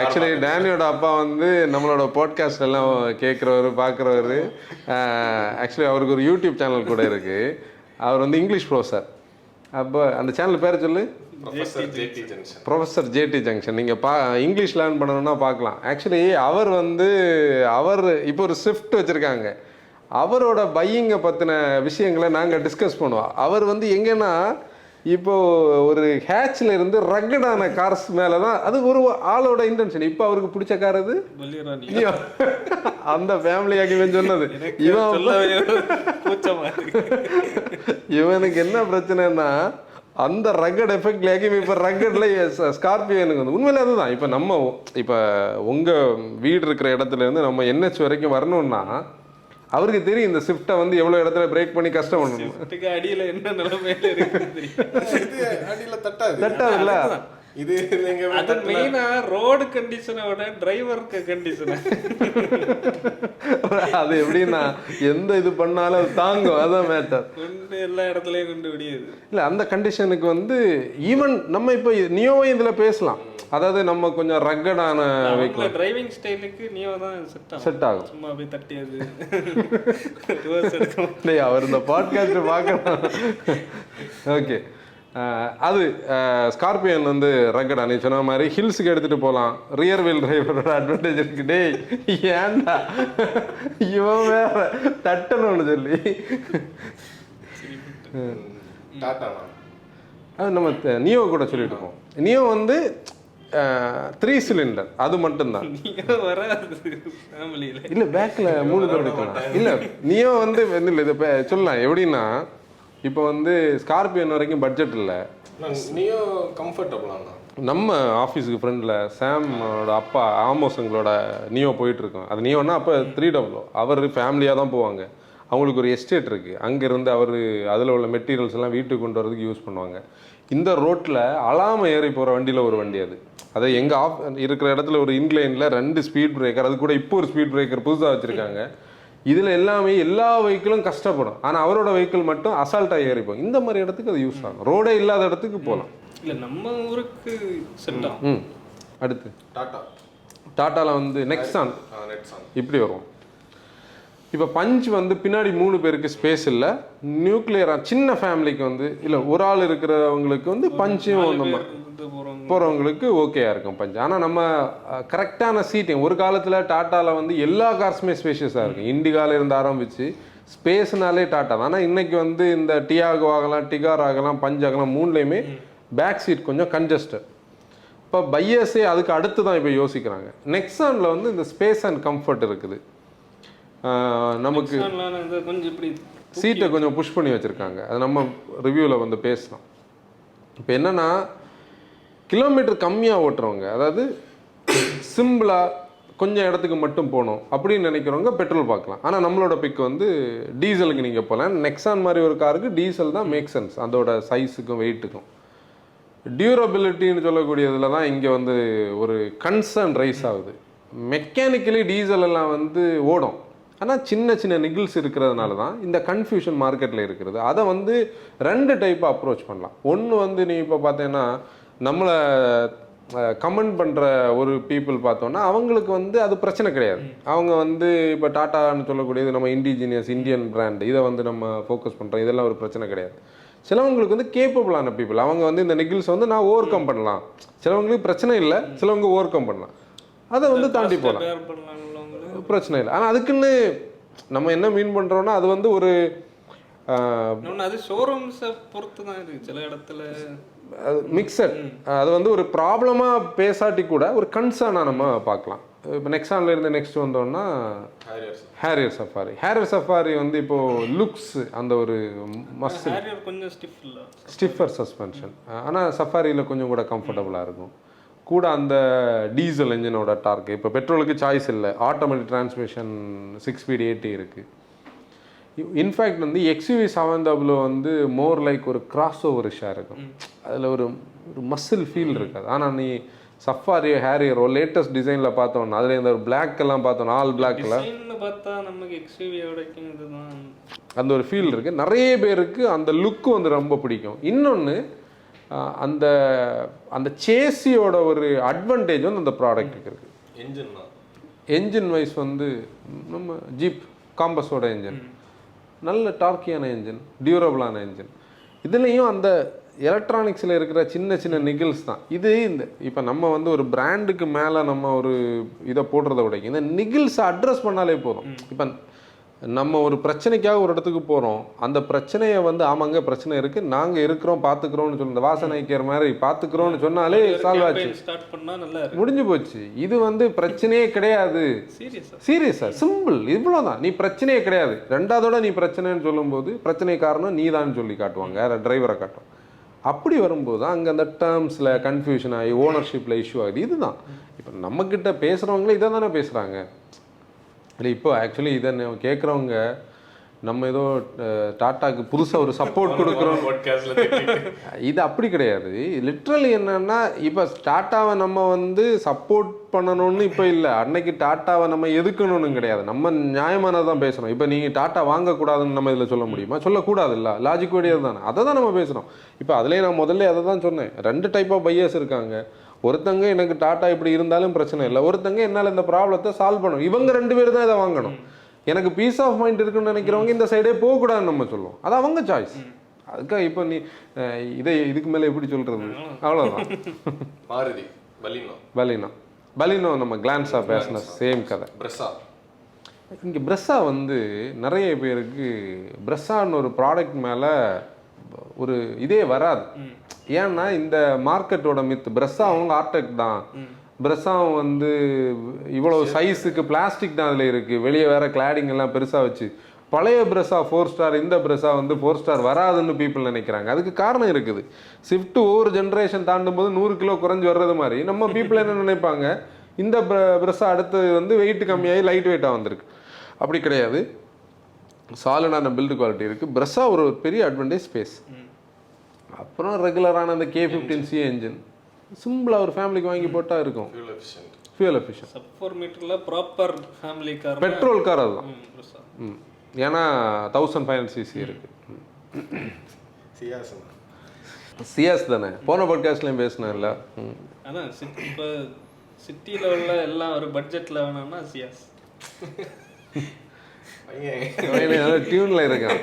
ஆக்சுவலி டேனியோட அப்பா வந்து நம்மளோட பாட்காஸ்ட் எல்லாம் கேட்குறவர் பார்க்குறவர். ஆக்சுவலி அவருக்கு ஒரு யூடியூப் சேனல் கூட இருக்கு. அவர் வந்து இங்கிலீஷ் ப்ரொஃபஸர். அப்போ அந்த சேனல் பேர் சொல்லு, ப்ரொஃபஸர் JT ஜங்ஷன். நீங்கள் இங்கிலீஷ் லேர்ன் பண்ணணும்னா பார்க்கலாம். ஆக்சுவலி அவர் இப்போ ஒரு ஸ்விஃப்ட் வச்சுருக்காங்க. அவரோட பையிங்கை பற்றின விஷயங்களை நாங்கள் டிஸ்கஸ் பண்ணுவோம். அவர் வந்து எங்கன்னா இப்போ ஒரு ஹேட்ச்ல இருந்து ரக்கடான கார்ஸ் மேலே தான் அது ஒரு ஆளோட இன்டென்ஷன். இப்போ அவருக்கு பிடிச்ச கார் அது அந்த ஃபேமிலியாகி சொன்னது. இவனுக்கு என்ன பிரச்சனைன்னா அந்த ரக்கட் எஃபெக்ட்ல இப்போ ரக்கட்ல ஸ்கார்பியோ எனக்கு வந்து உண்மையில அதுதான். இப்போ நம்ம இப்போ உங்கள் வீடு இருக்கிற இடத்துல இருந்து நம்ம NH வரைக்கும் வரணும்னா அவருக்கு தெரியும் இந்த ஸ்விஃப்ட்டை வந்து எவ்வளோ இடத்துல பிரேக் பண்ணி கஷ்டம் பண்ணணும். அடியில் என்ன நிலைமையில இருக்கு அடியில் தட்டாதுல்ல. இது அது மெயினா ரோடு கண்டிஷனை விட டிரைவருக்கு கண்டிஷன். அது எப்படின்னா எந்த இது பண்ணாலும் அது தாங்கும், அதான் மேட்டர். எல்லா இடத்துலயும் கொண்டு விடியுது. இல்லை அந்த கண்டிஷனுக்கு வந்து ஈவன் நம்ம இப்போ நியோவை இதில் பேசலாம். அதாவது நம்ம கொஞ்சம் ரக்கடான வெஹிக்கிள் டிரைவிங் ஸ்டைலுக்கு நியோ தான் செட் ஆகும். சும்மா போய் தட்டியது அவர் இந்த பாட்காஸ்ட் பார்க்கலாம். ஓகே, அது ஸ்கார்பியன் வந்து ரக்கடா நீ சொன்ன மாதிரி ஹில்ஸுக்கு எடுத்துகிட்டு போகலாம். ரியர் வீல் டிரைவரோட அட்வான்டேஜ் இருக்கு. டேய் ஏன்டா இவன் வேற தட்டணும்னு சொல்லி அது நம்ம நியோ கூட சொல்லிட்டு இருக்கோம். நியோ வந்து 3 சிலிண்டர், அது மட்டும்தான். இல்லை பேக்கில் 3 பேர் எடுக்கலாம். இல்லை நியோ வந்து இல்லை இதை சொல்லலாம். எப்படின்னா இப்போ வந்து ஸ்கார்பியன் வரைக்கும் பட்ஜெட் இல்லை. நியோ கம்ஃபர்டபுளாக நம்ம ஆஃபீஸுக்கு ஃப்ரெண்டில் சாமோட அப்பா ஆமோஸங்களோட நியோ போயிட்டுருக்கோம். அது நியோன்னா அப்போ 300 அவர் ஃபேமிலியாக தான் போவாங்க. அவங்களுக்கு ஒரு எஸ்டேட் இருக்குது. அங்கேருந்து அவர் அதில் உள்ள மெட்டீரியல்ஸ் எல்லாம் வீட்டுக்கு கொண்டு வரதுக்கு யூஸ் பண்ணுவாங்க. இந்த ரோட்டில் அலாமல் ஏறி போகிற வண்டியில் ஒரு வண்டி அது. அதை எங்கள் இருக்கிற இடத்துல ஒரு இன்லைனில் 2 ஸ்பீட் பிரேக்கர், அது கூட இப்போ ஒரு ஸ்பீட் பிரேக்கர் புதுசாக வச்சுருக்காங்க. இதில் எல்லாமே எல்லா வெஹிக்கிளும் கஷ்டப்படும். ஆனால் அவரோட வெஹிக்கிள் மட்டும் அசால்ட்டாக ஏறிப்போம். இந்த மாதிரி இடத்துக்கு அது யூஸ் ஆகும். ரோடே இல்லாத இடத்துக்கு போகலாம். இல்லை நம்ம ஊருக்கு செட் ஆகும். அடுத்து டாட்டாவில் வந்து நெக்ஸான் இப்படி வரும். இப்போ பஞ்ச் வந்து பின்னாடி 3 பேருக்கு ஸ்பேஸ் இல்லை. நியூக்ளியராக சின்ன ஃபேமிலிக்கு வந்து இல்லை ஒரு ஆள் இருக்கிறவங்களுக்கு வந்து பஞ்சும் நம்ம போகிறவங்களுக்கு ஓகேயா இருக்கும் பஞ்ச். ஆனால் நம்ம கரெக்டான சீட்டிங் ஒரு காலத்தில் டாட்டாவில் வந்து எல்லா கார்ஸுமே ஸ்பேஷியஸாக இருக்கும். இண்டிகாவில் இருந்து ஆரம்பித்து ஸ்பேஸ்னாலே டாட்டா தான். ஆனால் இன்றைக்கி வந்து இந்த டியாகோ ஆகலாம், டிகார் ஆகலாம், பஞ்ச் ஆகலாம், 3லேயுமே பேக் சீட் கொஞ்சம் கன்ஜஸ்டட். இப்போ பையர்ஸே அதுக்கு அடுத்து தான் இப்போ யோசிக்கிறாங்க. நெக்ஸானில் வந்து இந்த ஸ்பேஸ் அண்ட் கம்ஃபர்ட் இருக்குது. நமக்கு சீட்டை கொஞ்சம் புஷ் பண்ணி வச்சுருக்காங்க. அது நம்ம ரிவ்யூவில் வந்து பேசலாம். இப்போ என்னென்னா கிலோமீட்டர் கம்மியாக ஓட்டுறவங்க, அதாவது சிம்பிளாக கொஞ்சம் இடத்துக்கு மட்டும் போகணும் அப்படின்னு நினைக்கிறவங்க பெட்ரோல் பார்க்கலாம். ஆனால் நம்மளோட பிக் வந்து டீசலுக்கு நீங்கள் போகலாம். நெக்ஸான் மாதிரி ஒரு காருக்கு டீசல் தான் மேக் சென்ஸ், அதோட சைஸுக்கும் வெயிட்டுக்கும். டியூரபிலிட்டின்னு சொல்லக்கூடியதில் தான் இங்கே வந்து ஒரு கன்சர்ன் ரைஸ் ஆகுது. மெக்கானிக்கலி டீசல் எல்லாம் வந்து ஓடும். ஆனால் சின்ன சின்ன நிகில்ஸ் இருக்கிறதுனால தான் இந்த கன்ஃபியூஷன் மார்க்கெட்டில் இருக்கிறது. அதை வந்து 2 டைப்பாக அப்ரோச் பண்ணலாம். ஒன்று வந்து நீ இப்போ பார்த்தீங்கன்னா நம்மளை கமெண்ட் பண்ணுற ஒரு பீப்புள் பார்த்தோன்னா அவங்களுக்கு வந்து அது பிரச்சனை கிடையாது. அவங்க வந்து இப்போ டாட்டான்னு சொல்லக்கூடியது நம்ம இண்டிஜினியஸ் இந்தியன் பிராண்ட், இதை வந்து நம்ம ஃபோக்கஸ் பண்ணுறோம், இதெல்லாம் ஒரு பிரச்சனை கிடையாது. சிலவங்களுக்கு வந்து கேப்பபிளான பீப்புள், அவங்க வந்து இந்த நெகில்ஸ் வந்து நான் ஓவர் கம் பண்ணலாம். சிலவங்களுக்கு பிரச்சனை இல்லை, சிலவங்க ஓவர் கம் பண்ணலாம், அதை வந்து தாண்டி போகலாம், பிரச்சனை இல்லை. ஆனால் அதுக்குன்னு நம்ம என்ன மீன் பண்ணுறோன்னா அது வந்து ஒரு அது ஷோரூம்ஸை பொறுத்து தான் இருக்குது. சில இடத்துல அது மிக்சட், அது வந்து ஒரு ப்ராப்ளமாக பேசாட்டி கூட ஒரு கன்சர்னாக நம்ம பார்க்கலாம். இப்போ நெக்ஸானில் இருந்து நெக்ஸ்ட் வந்தோன்னா ஹேரியர் சஃபாரி. ஹேரியர் சஃபாரி வந்து இப்போது லுக்ஸ் அந்த ஒரு மஸ்ட் கொஞ்சம் ஸ்டிஃபர் சஸ்பென்ஷன், ஆனால் சஃபாரியில் கொஞ்சம் கூட கம்ஃபர்டபுளாக இருக்கும். கூட அந்த டீசல் என்ஜினோட டார்க்கு. இப்போ பெட்ரோலுக்கு சாய்ஸ் இல்லை, ஆட்டோமேட்டிக் டிரான்ஸ்மிஷன் 6 ஸ்பீட் 80 இருக்குது. இன்ஃபேக்ட் வந்து XUV 700 வந்து மோர் லைக் ஒரு கிராஸ் ஓவரிஷாக இருக்கும். அதில் ஒரு மசில் ஃபீல் இருக்காது. ஆனால் நீ சஃபாரியோ ஹேரியரோ லேட்டஸ்ட் டிசைனில் பார்த்தோன்னா அதில் இந்த ஒரு பிளாக் எல்லாம் பார்த்தோன்னா ஆல் பிளாக்கில் பார்த்தா நமக்கு XUV-யோட அந்த ஒரு ஃபீல் இருக்குது. நிறைய பேருக்கு அந்த லுக்கு வந்து ரொம்ப பிடிக்கும். இன்னொன்று அந்த அந்த சேசியோட ஒரு அட்வான்டேஜ் வந்து அந்த ப்ராடக்ட்டுக்கு இருக்குது. என்ஜின் வைஸ் வந்து நம்ம ஜீப் காம்பஸோட என்ஜின் நல்ல டார்க்கியான என்ஜின், டியூரபிளான என்ஜின். இதுலேயும் அந்த எலக்ட்ரானிக்ஸில் இருக்கிற சின்ன சின்ன நிகில்ஸ் தான் இது. இந்த இப்போ நம்ம வந்து ஒரு பிராண்டுக்கு மேலே நம்ம ஒரு இதை போடுறத விட இந்த நிகில்ஸை அட்ரஸ் பண்ணாலே போதும். இப்போ நம்ம ஒரு பிரச்சனைக்காக ஒரு இடத்துக்கு போகிறோம், அந்த பிரச்சனையை வந்து ஆமாங்க பிரச்சனை இருக்குது, நாங்கள் இருக்கிறோம் பார்த்துக்கிறோம்னு சொல்லி இந்த வாசனை வைக்கிற மாதிரி பார்த்துக்கிறோம்னு சொன்னாலே சால்வ் ஆச்சு, ஸ்டார்ட் பண்ணா நல்லா இருக்கு. முடிஞ்சு போச்சு. இது வந்து பிரச்சனையே கிடையாது, சீரியஸா சிம்பிள், இவ்வளோதான். நீ பிரச்சனையே கிடையாது, ரெண்டாவதோட நீ பிரச்சனைன்னு சொல்லும்போது பிரச்சனை காரணம் நீ தான் சொல்லி காட்டுவாங்க, டிரைவரை காட்டுவாங்க. அப்படி வரும்போது அங்கே அந்த டேர்ம்ஸில் கன்ஃபியூஷன் ஆகி ஓனர்ஷிப்பில் இஷ்யூ ஆகுது. இதுதான் இப்போ நம்மக்கிட்ட பேசுகிறவங்களே இதை தானே பேசுகிறாங்க. இல்லை இப்போ ஆக்சுவலி இதை கேட்குறவங்க நம்ம ஏதோ டாட்டாக்கு புதுசாக ஒரு சப்போர்ட் கொடுக்குறோம், இது அப்படி கிடையாது. லிட்ரலி என்னன்னா இப்போ டாட்டாவை நம்ம வந்து சப்போர்ட் பண்ணணும்னு இப்போ இல்லை, அன்னைக்கு டாட்டாவை நம்ம எதுக்கணும்னு கிடையாது, நம்ம நியாயமானதான் பேசுகிறோம். இப்போ நீங்கள் டாட்டா வாங்கக்கூடாதுன்னு நம்ம இதில் சொல்ல முடியுமா? சொல்லக்கூடாது, இல்லை லாஜிக் வேடியது தானே, அதை தான் நம்ம பேசுகிறோம். இப்போ அதுலேயே நான் முதல்ல அதை தான் சொன்னேன், 2 டைப் ஆஃப் பையர்ஸ் இருக்காங்க. ஒருத்தங்க எனக்கு டாட்டா இப்படி இருந்தாலும் பிரச்சனை இல்லை, ஒருத்தங்க என்னால் இந்த ப்ராப்ளத்தை சால்வ் பண்ணணும். இவங்க 2 பேர் தான் இதை வாங்கணும். எனக்கு பீஸ் ஆஃப் மைண்ட் இருக்குன்னு நினைக்கிறவங்க இந்த சைடே போகக்கூடாதுன்னு நம்ம சொல்லுவோம், அது அவங்க சாய்ஸ். அதுக்காக இப்போ நீ இதுக்கு மேலே எப்படி சொல்கிறது, அவ்வளோதான். மாருதி பலினோ நம்ம கிளான்ஸாக பேசின சேம் கதை. இங்கே பிரஸ்ஸா வந்து நிறைய பேருக்கு பிரஸ்ஸான்னு ஒரு ப்ராடக்ட் மேலே ஒரு இதே வராது. ஏன்னா இந்த மார்க்கெட்டோட மித் பிரஸ்ஸா அவங்க ஆர்டெக் தான், பிரஸ்ஸா வந்து இவ்வளோ சைஸுக்கு பிளாஸ்டிக் தான் அதில் இருக்குது, வெளியே வேற கிளாடிங் எல்லாம் பெருசாக வச்சு பழைய பிரஸ்ஸா 4 ஸ்டார், இந்த பிரஸ்ஸா வந்து 4 ஸ்டார் வராதுன்னு பீப்புள் நினைக்கிறாங்க. அதுக்கு காரணம் இருக்குது. ஷிஃப்ட் ஒவ்வொரு ஜென்ரேஷன் தாண்டும் போது 100 கிலோ குறைஞ்சி வர்றது மாதிரி நம்ம பீப்புள் என்ன நினைப்பாங்க, இந்த பிரஸ்ஸா அடுத்து வந்து வெயிட் கம்மியாகி லைட் வெயிட்டாக வந்திருக்கு. அப்படி கிடையாது, சாலிடான பில்டு குவாலிட்டி இருக்குது. பிரஸ்ஸா ஒரு பெரிய அட்வான்டேஜ் ஸ்பேஸ். அப்புறம் ரெகுலரான அந்த K15C என்ஜின் சிம்பிளாக ஒரு ஃபேமிலிக்கு வாங்கி போட்டால் இருக்கும், ஃபியூல் எஃபிஷியன்ட். சப் 4 மீட்டர்ல proper family car, petrol car அதுதான். ஏன்னா 1500cc இருக்கு. சியாஸ் தானே, போன பாட்காஸ்ட்லையும் பேசினேன்ல. அதான் இப்போ சிட்டியில் உள்ள எல்லாம் ஒரு பட்ஜெட்டில் வேணும்னா சியாஸ் டியூனில் இருக்கான்.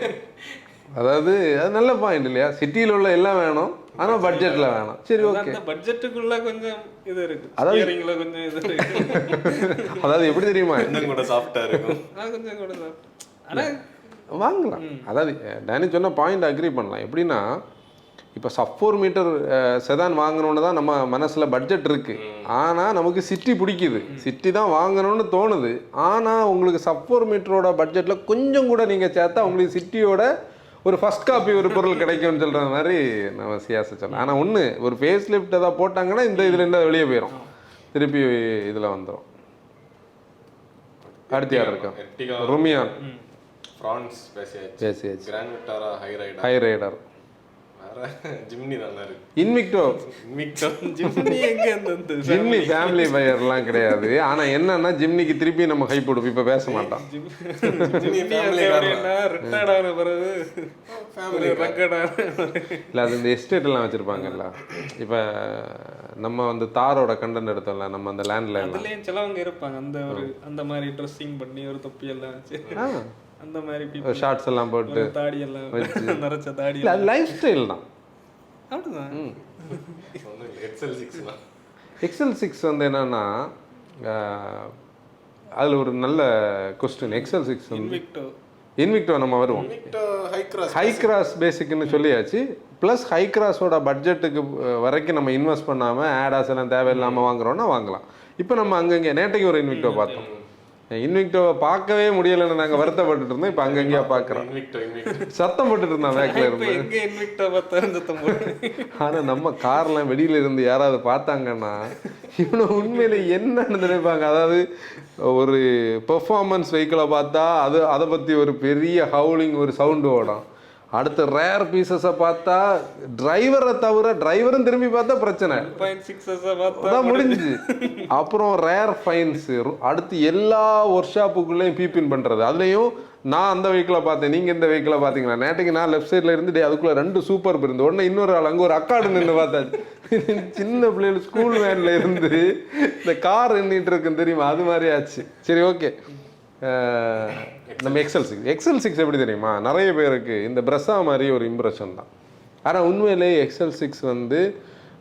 அதாவது அது நல்ல பாயிண்ட் இல்லையா, சிட்டியில் உள்ள எல்லாம் வேணும் ஆனால் பட்ஜெட்டில் வேணும். சரி, ஓகே. பட்ஜெட்டுக்குள்ள கொஞ்சம் இது இருக்கு, ஸ்டியரிங்ல கொஞ்சம் இது இருக்கு. அதாவது எப்படி தெரியுமா, இன்னும் கூட சாஃப்டா இருக்கும், கொஞ்சம் கூட சாஃப்ட். ஆனால் வாங்கலாம். அதாவது டேனி சொன்ன பாயிண்ட் அக்ரி பண்ணலாம். எப்படின்னா இப்போ சப் 4 மீட்டர் செதான் வாங்கணுன்னு தான் நம்ம மனசில் பட்ஜெட் இருக்குது, ஆனால் நமக்கு சிட்டி பிடிக்குது, சிட்டி தான் வாங்கணும்னு தோணுது. ஆனால் உங்களுக்கு சப் 4 மீட்டரோட பட்ஜெட்டில் கொஞ்சம் கூட நீங்கள் சேர்த்தா உங்களுக்கு சிட்டியோட ஒரு ஃபர்ஸ்ட் காப்பி ஒரு பொருள் கிடைக்கும்னு சொல்கிற மாதிரி நம்ம சியாசை சொல்லலாம். ஆனால் ஒன்று, ஒரு ஃபேஸ் லிஃப்ட் ஏதாவது போட்டாங்கன்னா இந்த இதில் இருந்து வெளியே போயிடும், திருப்பி இதில் வந்துடும். அடுத்து யார் இருக்கா? ருமியான், ஃப்ரான்ஸ் பேசியாச்சு, Grand Vitara, Hyryder, Jimny நல்லா இருக்கு, இன்விக்டோ. ஜிம்னி எங்க இருந்து? ஜிம்னி ஃபேமிலி பையர்லாம் கிடையாது. ஆனா என்னன்னா ஜிம்னிக்கு திருப்பி நம்ம ஹை போடுவோம், இப்ப பேச மாட்டோம். இல்ல அது இந்த எஸ்டேட் எல்லாம் வச்சிருப்பாங்கல்ல. இப்ப நம்ம வந்து தாரோட கண்டென்ட் எடுத்தோம்ல, நம்ம அந்த லேண்ட்ல அதுலயும் சிலவங்க இருப்பாங்க அந்த ஒரு அந்த மாதிரி ட்ரெஸ்ஸிங் பண்ணி ஒரு தொப்பி எல்லாம் வச்சு அந்த மாதிரி ஷார்ட்ஸ் எல்லாம் போட்டு தாடி எல்லாம் நரைச்ச தாடி, லைஃப் ஸ்டைல் தான். அப்படிதான். XL6 வந்து என்னன்னா அதில் ஒரு நல்ல கொஸ்டின். XL6 வந்து இன்விக்டோ நம்ம வருவோம், ஹை கிராஸ் பேசிக்னு சொல்லியாச்சு. ப்ளஸ் ஹை கிராஸோட பட்ஜெட்டுக்கு வரைக்கும் நம்ம இன்வெஸ்ட் பண்ணாமல் ஆடாஸ் எல்லாம் தேவையில்லாமல் வாங்குறோன்னா வாங்கலாம். இப்போ நம்ம அங்கங்கே நேற்றைக்கு ஒரு இன்விக்டோ பார்த்தோம். இன்விக்டோவை பார்க்கவே முடியலைன்னு நாங்கள் வருத்தப்பட்டு இருந்தோம். இப்போ அங்கங்கேயா பார்க்குறோம், சத்தம் போட்டுட்டு இருந்தான் பேக்கில் இருந்து. ஆனால் நம்ம கார்லாம் வெளியில இருந்து யாராவது பார்த்தாங்கன்னா இவனை உண்மையில என்னன்னு நினைப்பாங்க. அதாவது ஒரு பெர்ஃபார்மன்ஸ் வெஹிக்கிளை பார்த்தா அதை பற்றி ஒரு பெரிய ஹவுலிங் ஒரு சவுண்டு ஓடும். அடுத்த ரேர் பீசஸை பார்த்தா டிரைவரை தவிர டிரைவரும் திரும்பி பார்த்தா பிரச்சனை தான் முடிஞ்சு. அப்புறம் ரேர் ஃபைன்ஸு, அடுத்து எல்லா ஒர்க் ஷாப்புக்குள்ளேயும் பீப்பின் பண்ணுறது. அதுலேயும் நான் அந்த வெஹிக்கிளை பார்த்தேன், நீங்கள் இந்த வெஹிக்கிளை பார்த்தீங்களா? நேற்றுக்கு நான் லெஃப்ட் சைடில் இருந்து அதுக்குள்ளே 2 சூப்பர் இருந்து உடனே இன்னொரு ஆள் அங்கே ஒரு அக்காடு நின்று பார்த்தாச்சு. சின்ன பிள்ளைகள் ஸ்கூல் வேனில் இருந்து இந்த கார் எண்ணிட்டு இருக்குன்னு தெரியுமா, அது மாதிரி ஆச்சு. சரி, ஓகே. நம்ம XL6 எப்படி தெரியுமா, நிறைய பேருக்கு இந்த பிரஸ்ஸா மாதிரி ஒரு இம்ப்ரெஷன் தான். ஆனால் உண்மையிலே XL6 வந்து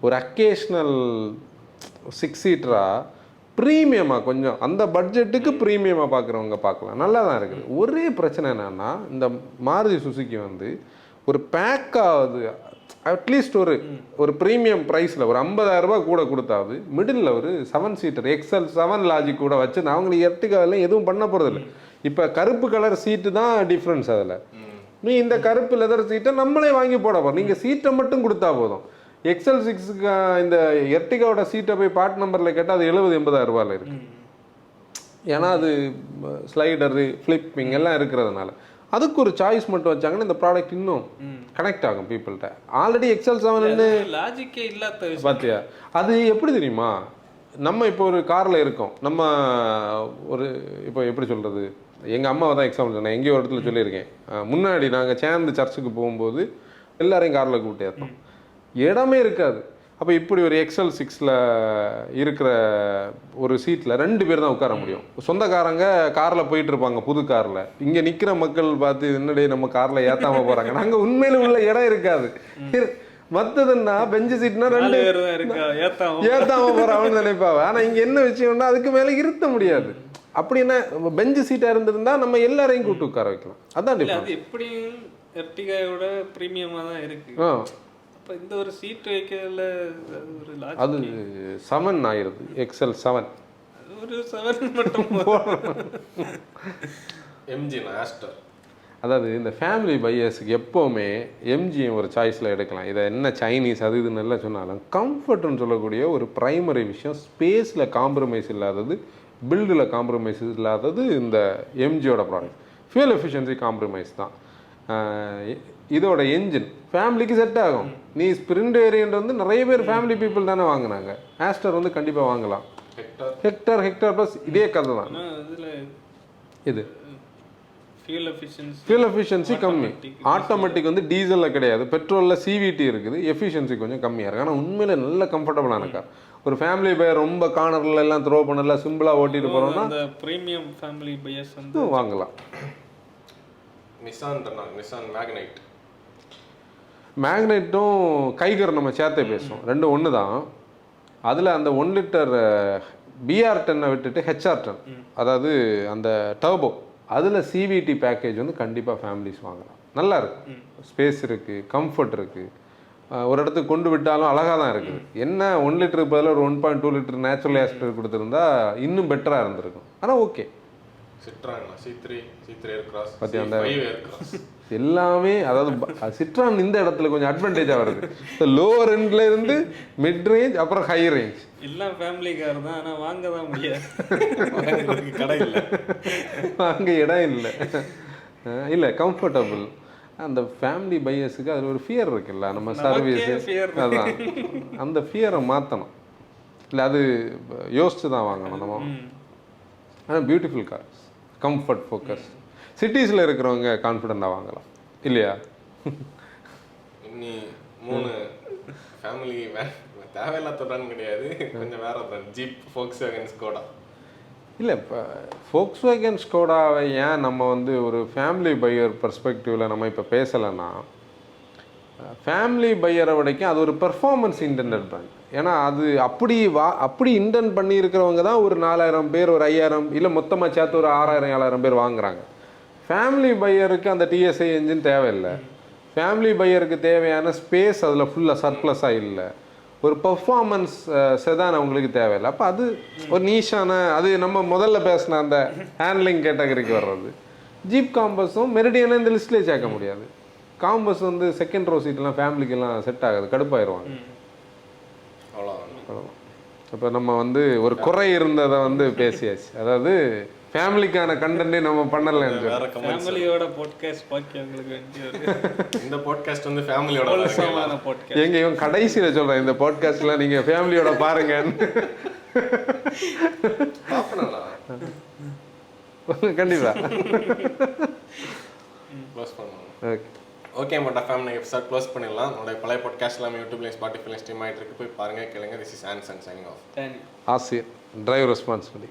ஒரு அக்கேஷ்னல் 6 சீட்டராக ப்ரீமியமாக கொஞ்சம் அந்த பட்ஜெட்டுக்கு ப்ரீமியமாக பார்க்குறவங்க பார்க்கலாம், நல்லா தான் இருக்குது. ஒரே பிரச்சனை என்னென்னா இந்த மாருதி சுசுக்கி வந்து ஒரு பேக்காவது அட்லீஸ்ட் ஒரு ப்ரீமியம் ப்ரைஸில் ஒரு 50,000 ரூபாய் கூட கொடுத்தாவது மிடில் ஒரு 7 சீட்டர் எக்ஸல் 7 லாஜிக் கூட வச்சு நான் அவங்களுக்கு எர்டிகாவில் எதுவும் பண்ண போகிறதில்ல. இப்போ கருப்பு கலர் சீட்டு தான் டிஃப்ரென்ஸ். அதில் நீ இந்த கருப்பு லெதர் சீட்டை நம்மளே வாங்கி போட போகிறோம், நீங்கள் சீட்டை மட்டும் கொடுத்தா போதும். எக்ஸல் 6க்கு இந்த எர்டிகாவோட சீட்டை போய் பார்ட் நம்பரில் கேட்டால் அது 70,000-80,000 ரூபாயில் இருக்குது. ஏன்னா அது ஸ்லைடரு ஃப்ளிப்பிங் எல்லாம் இருக்கிறதுனால அதுக்கு ஒரு சாய்ஸ் மட்டும் வச்சாங்கன்னா இந்த ப்ராடக்ட் இன்னும் கனெக்ட் ஆகும் பீப்புள்கிட்ட. ஆல்ரெடி எக்ஸல் 7ன்னு லாஜிக்கே இல்லாத பார்த்தியா, அது எப்படி தெரியுமா, நம்ம இப்போ ஒரு காரில் இருக்கோம், நம்ம ஒரு இப்போ எப்படி சொல்கிறது, எங்கள் அம்மாவை தான் எக்ஸாம்பிள் சொன்னேன், எங்கேயோ ஒரு இடத்துல சொல்லியிருக்கேன். முன்னாடி நாங்கள் சேர்ந்து சர்ச்சுக்கு போகும்போது எல்லாரையும் காரில் கூப்பிட்டு ஏற்றோம், இடமே இருக்காது. அப்போ இப்படி ஒரு எக்ஸல் 6ல் இருக்கிற ஒரு சீட்டில் 2 பேர் தான் உட்கார முடியும். சொந்தக்காரங்க காரில் போயிட்டு இருப்பாங்க புது காரில், இங்கே நிற்கிற மக்கள் பார்த்து என்னடே நம்ம காரில் ஏற்றாமல் போகிறாங்க, நாங்கள் உண்மையில உள்ள இடம் இருக்காது. மற்றதுன்னா பெஞ்சு சீட்னா 2 பேர் ஏற்றாம போகிறாங்கன்னு நினைப்பாங்க. ஆனால் இங்கே என்ன விஷயம்னா அதுக்கு மேலே இருத்த முடியாது. அப்படின்னா பெஞ்சு சீட்டாக இருந்திருந்தா நம்ம எல்லாரையும் கூப்பிட்டு உட்கார வைக்கலாம். அதான் டிஃபரன்ஸ். எப்படியும் எர்டிகாயோட ப்ரீமியமாக தான் இருக்கு. இப்போ இந்த ஒரு சீட் வைக்கிறதுல ஒரு அது 7 ஆயிருது, எக்ஸல் 7 ஒரு 7 மட்டும் எம்ஜி ஆஸ்டர். அதாவது இந்த ஃபேமிலி பையர்ஸுக்கு எப்போவுமே எம்ஜி ஒரு சாய்ஸில் எடுக்கலாம். இதை என்ன சைனீஸ் அது இதுன்னு எல்லாம் சொன்னாலும் கம்ஃபர்ட்னு சொல்லக்கூடிய ஒரு ப்ரைமரி விஷயம், ஸ்பேஸில் காம்ப்ரமைஸ் இல்லாதது, பில்டில் காம்ப்ரமைஸ் இல்லாதது இந்த எம்ஜியோட ப்ராடக்ட். ஃபியூல் எஃபிஷியன்சி காம்ப்ரமைஸ் தான். இதோட என்ஜின் ஃபேமிலிக்கு செட் ஆகும். நீ ஸ்பிரிண்ட் வேரியண்ட் வந்து நிறைய பேர் ஃபேமிலி பீப்புள் தானே வாங்கினாங்க. ஆஸ்டர் வந்து கண்டிப்பாக வாங்கலாம். ஹெக்டர் ப்ளஸ் இதே கதை தான். இது ஃபியூல் எஃபிஷியன்சி கம்மி. ஆட்டோமேட்டிக் வந்து டீசலில் கிடையாது, பெட்ரோலில் சிவிடி இருக்குது, எஃபிஷியன்சி கொஞ்சம் கம்மியாக இருக்குது. ஆனால் உண்மையில நல்ல கம்ஃபர்டபுளான கார். ஒரு ஃபேமிலி பையர் ரொம்ப கார்னர்ல எல்லாம் த்ரோ பண்ணல சிம்பிளாக ஓட்டிட்டு போகிறோம்னா ப்ரீமியம் ஃபேமிலி பையர்ஸ் வந்து வாங்கலாம். நிசான் மேக்னைட்டும் கைகர் நம்ம சேர்த்தே பேசுவோம், ரெண்டும் ஒன்று தான். அதில் அந்த 1 லிட்டர் BR10 விட்டுட்டு HR10, அதாவது அந்த டர்போ, அதில் CVT பேக்கேஜ் வந்து கண்டிப்பாக ஃபேமிலிஸ் வாங்கலாம். நல்லா இருக்குது, ஸ்பேஸ் இருக்குது, கம்ஃபர்ட் இருக்குது, ஒரு இடத்துக்கு கொண்டு விட்டாலும் அழகாக தான் இருக்குது. என்ன 1 லிட்டருக்கு பதில் ஒரு 1.2 லிட்டர் நேச்சுரல் ஆஸ்டர் கொடுத்துருந்தா இன்னும் பெட்டராக இருந்திருக்கும். ஆனால் ஓகே, எல்லாமே அதாவது சிட்ரான் இந்த இடத்துல கொஞ்சம் அட்வான்டேஜாக வருது. லோவர் எண்ட்ல இருந்து மிட் ரேஞ்ச் அப்புறம் ஹை ரேஞ்ச் எல்லாம் ஃபேமிலி கார் தான். ஆனால் வாங்க தான் முடியாது, கடை இல்லை, வாங்க இடம் இல்லை. இல்லை கம்ஃபர்டபுள். அந்த ஃபேமிலி பையர்ஸுக்கு அதில் ஒரு ஃபியர் இருக்குல்ல, நம்ம சர்வீஸ், அதான் அந்த ஃபியரை மாற்றணும். இல்லை அது யோசிச்சு தான் வாங்கணும் நம்ம. ஆனால் பியூட்டிஃபுல் கார்ஸ், கம்ஃபர்ட் ஃபோக்கஸ். சிட்டிஸில் இருக்கிறவங்க கான்ஃபிடென்ட்டாக வாங்கலாம் இல்லையா? இன்னி 3 ஃபேமிலி தேவையில்லாத பிராண்ட் கிடையாது, கொஞ்சம் வேற பிராண்ட், ஜீப், ஃபோக்ஸ்வேகன், ஸ்கோடா. இல்லை இப்போ ஃபோக்ஸ்வேகன் ஸ்கோடாவை ஏன் நம்ம வந்து ஒரு ஃபேமிலி பையர் பெர்ஸ்பெக்டிவில் நம்ம இப்போ பேசலைன்னா, ஃபேமிலி பையரை விடைக்கும் அது ஒரு பெர்ஃபார்மன்ஸ் இன்டென்டட் பிராண்ட். ஏன்னா அது அப்படி இன்டென்ட் பண்ணியிருக்கிறவங்க தான் ஒரு 4,000 பேர், ஒரு 5,000 இல்லை மொத்தமாக சேர்த்து ஒரு 6,000-7,000 பேர் வாங்குறாங்க. ஃபேமிலி பையருக்கு அந்த TSI என்ஜின் தேவையில்லை. ஃபேமிலி பையருக்கு தேவையான ஸ்பேஸ் அதில் ஃபுல்லாக சர்ப்ளஸாக இல்லை. ஒரு பெர்ஃபார்மன்ஸ் செதான் அவங்களுக்கு தேவையில்லை. அப்போ அது ஒரு நீஷான, அது நம்ம முதல்ல பேசின அந்த ஹேண்ட்லிங் கேட்டகரிக்கு வர்றது. ஜீப் காம்பஸும் மெரிடியனும் இந்த லிஸ்ட்லேயே சேர்க்க முடியாது. காம்பஸ் வந்து செகண்ட் ரோ சீட்லாம் ஃபேமிலிக்கெல்லாம் செட் ஆகாது, கடுப்பாயிருவாங்க. இப்போ நம்ம வந்து ஒரு குறை இருந்ததை வந்து பேசியாச்சு. அதாவது ஃபேமிலிக்கான கண்டென்ட்டே நம்ம பண்ணல. ஃபேமிலியோட பாட்காஸ்ட் பாக்கியங்களுக்கு வேண்டிய இந்த பாட்காஸ்ட் வந்து ஃபேமிலியோட பாட்காஸ்ட். எங்க இவன் கடைசியில சொல்றேன், இந்த பாட்காஸ்ட்ல நீங்க ஃபேமிலியோட பாருங்க. கண்டிப்பா க்ளோஸ் பண்ணுவோம். ஓகே மோட்டா ஃபேமிலி எபிசோட் க்ளோஸ் பண்ணிடலாம். நம்மளுடைய பழைய பாட்காஸ்ட் எல்லாமே யூடியூப்லையும் ஸ்பாட்டிஃபைலையும் ஸ்ட்ரீம் ஆகிட்டு இருக்கு, போய் பாருங்க, கேளுங்க. This is Anson signing off. ஆசிர் டிரைவ் ரெஸ்பான்சிபிலிட்டி.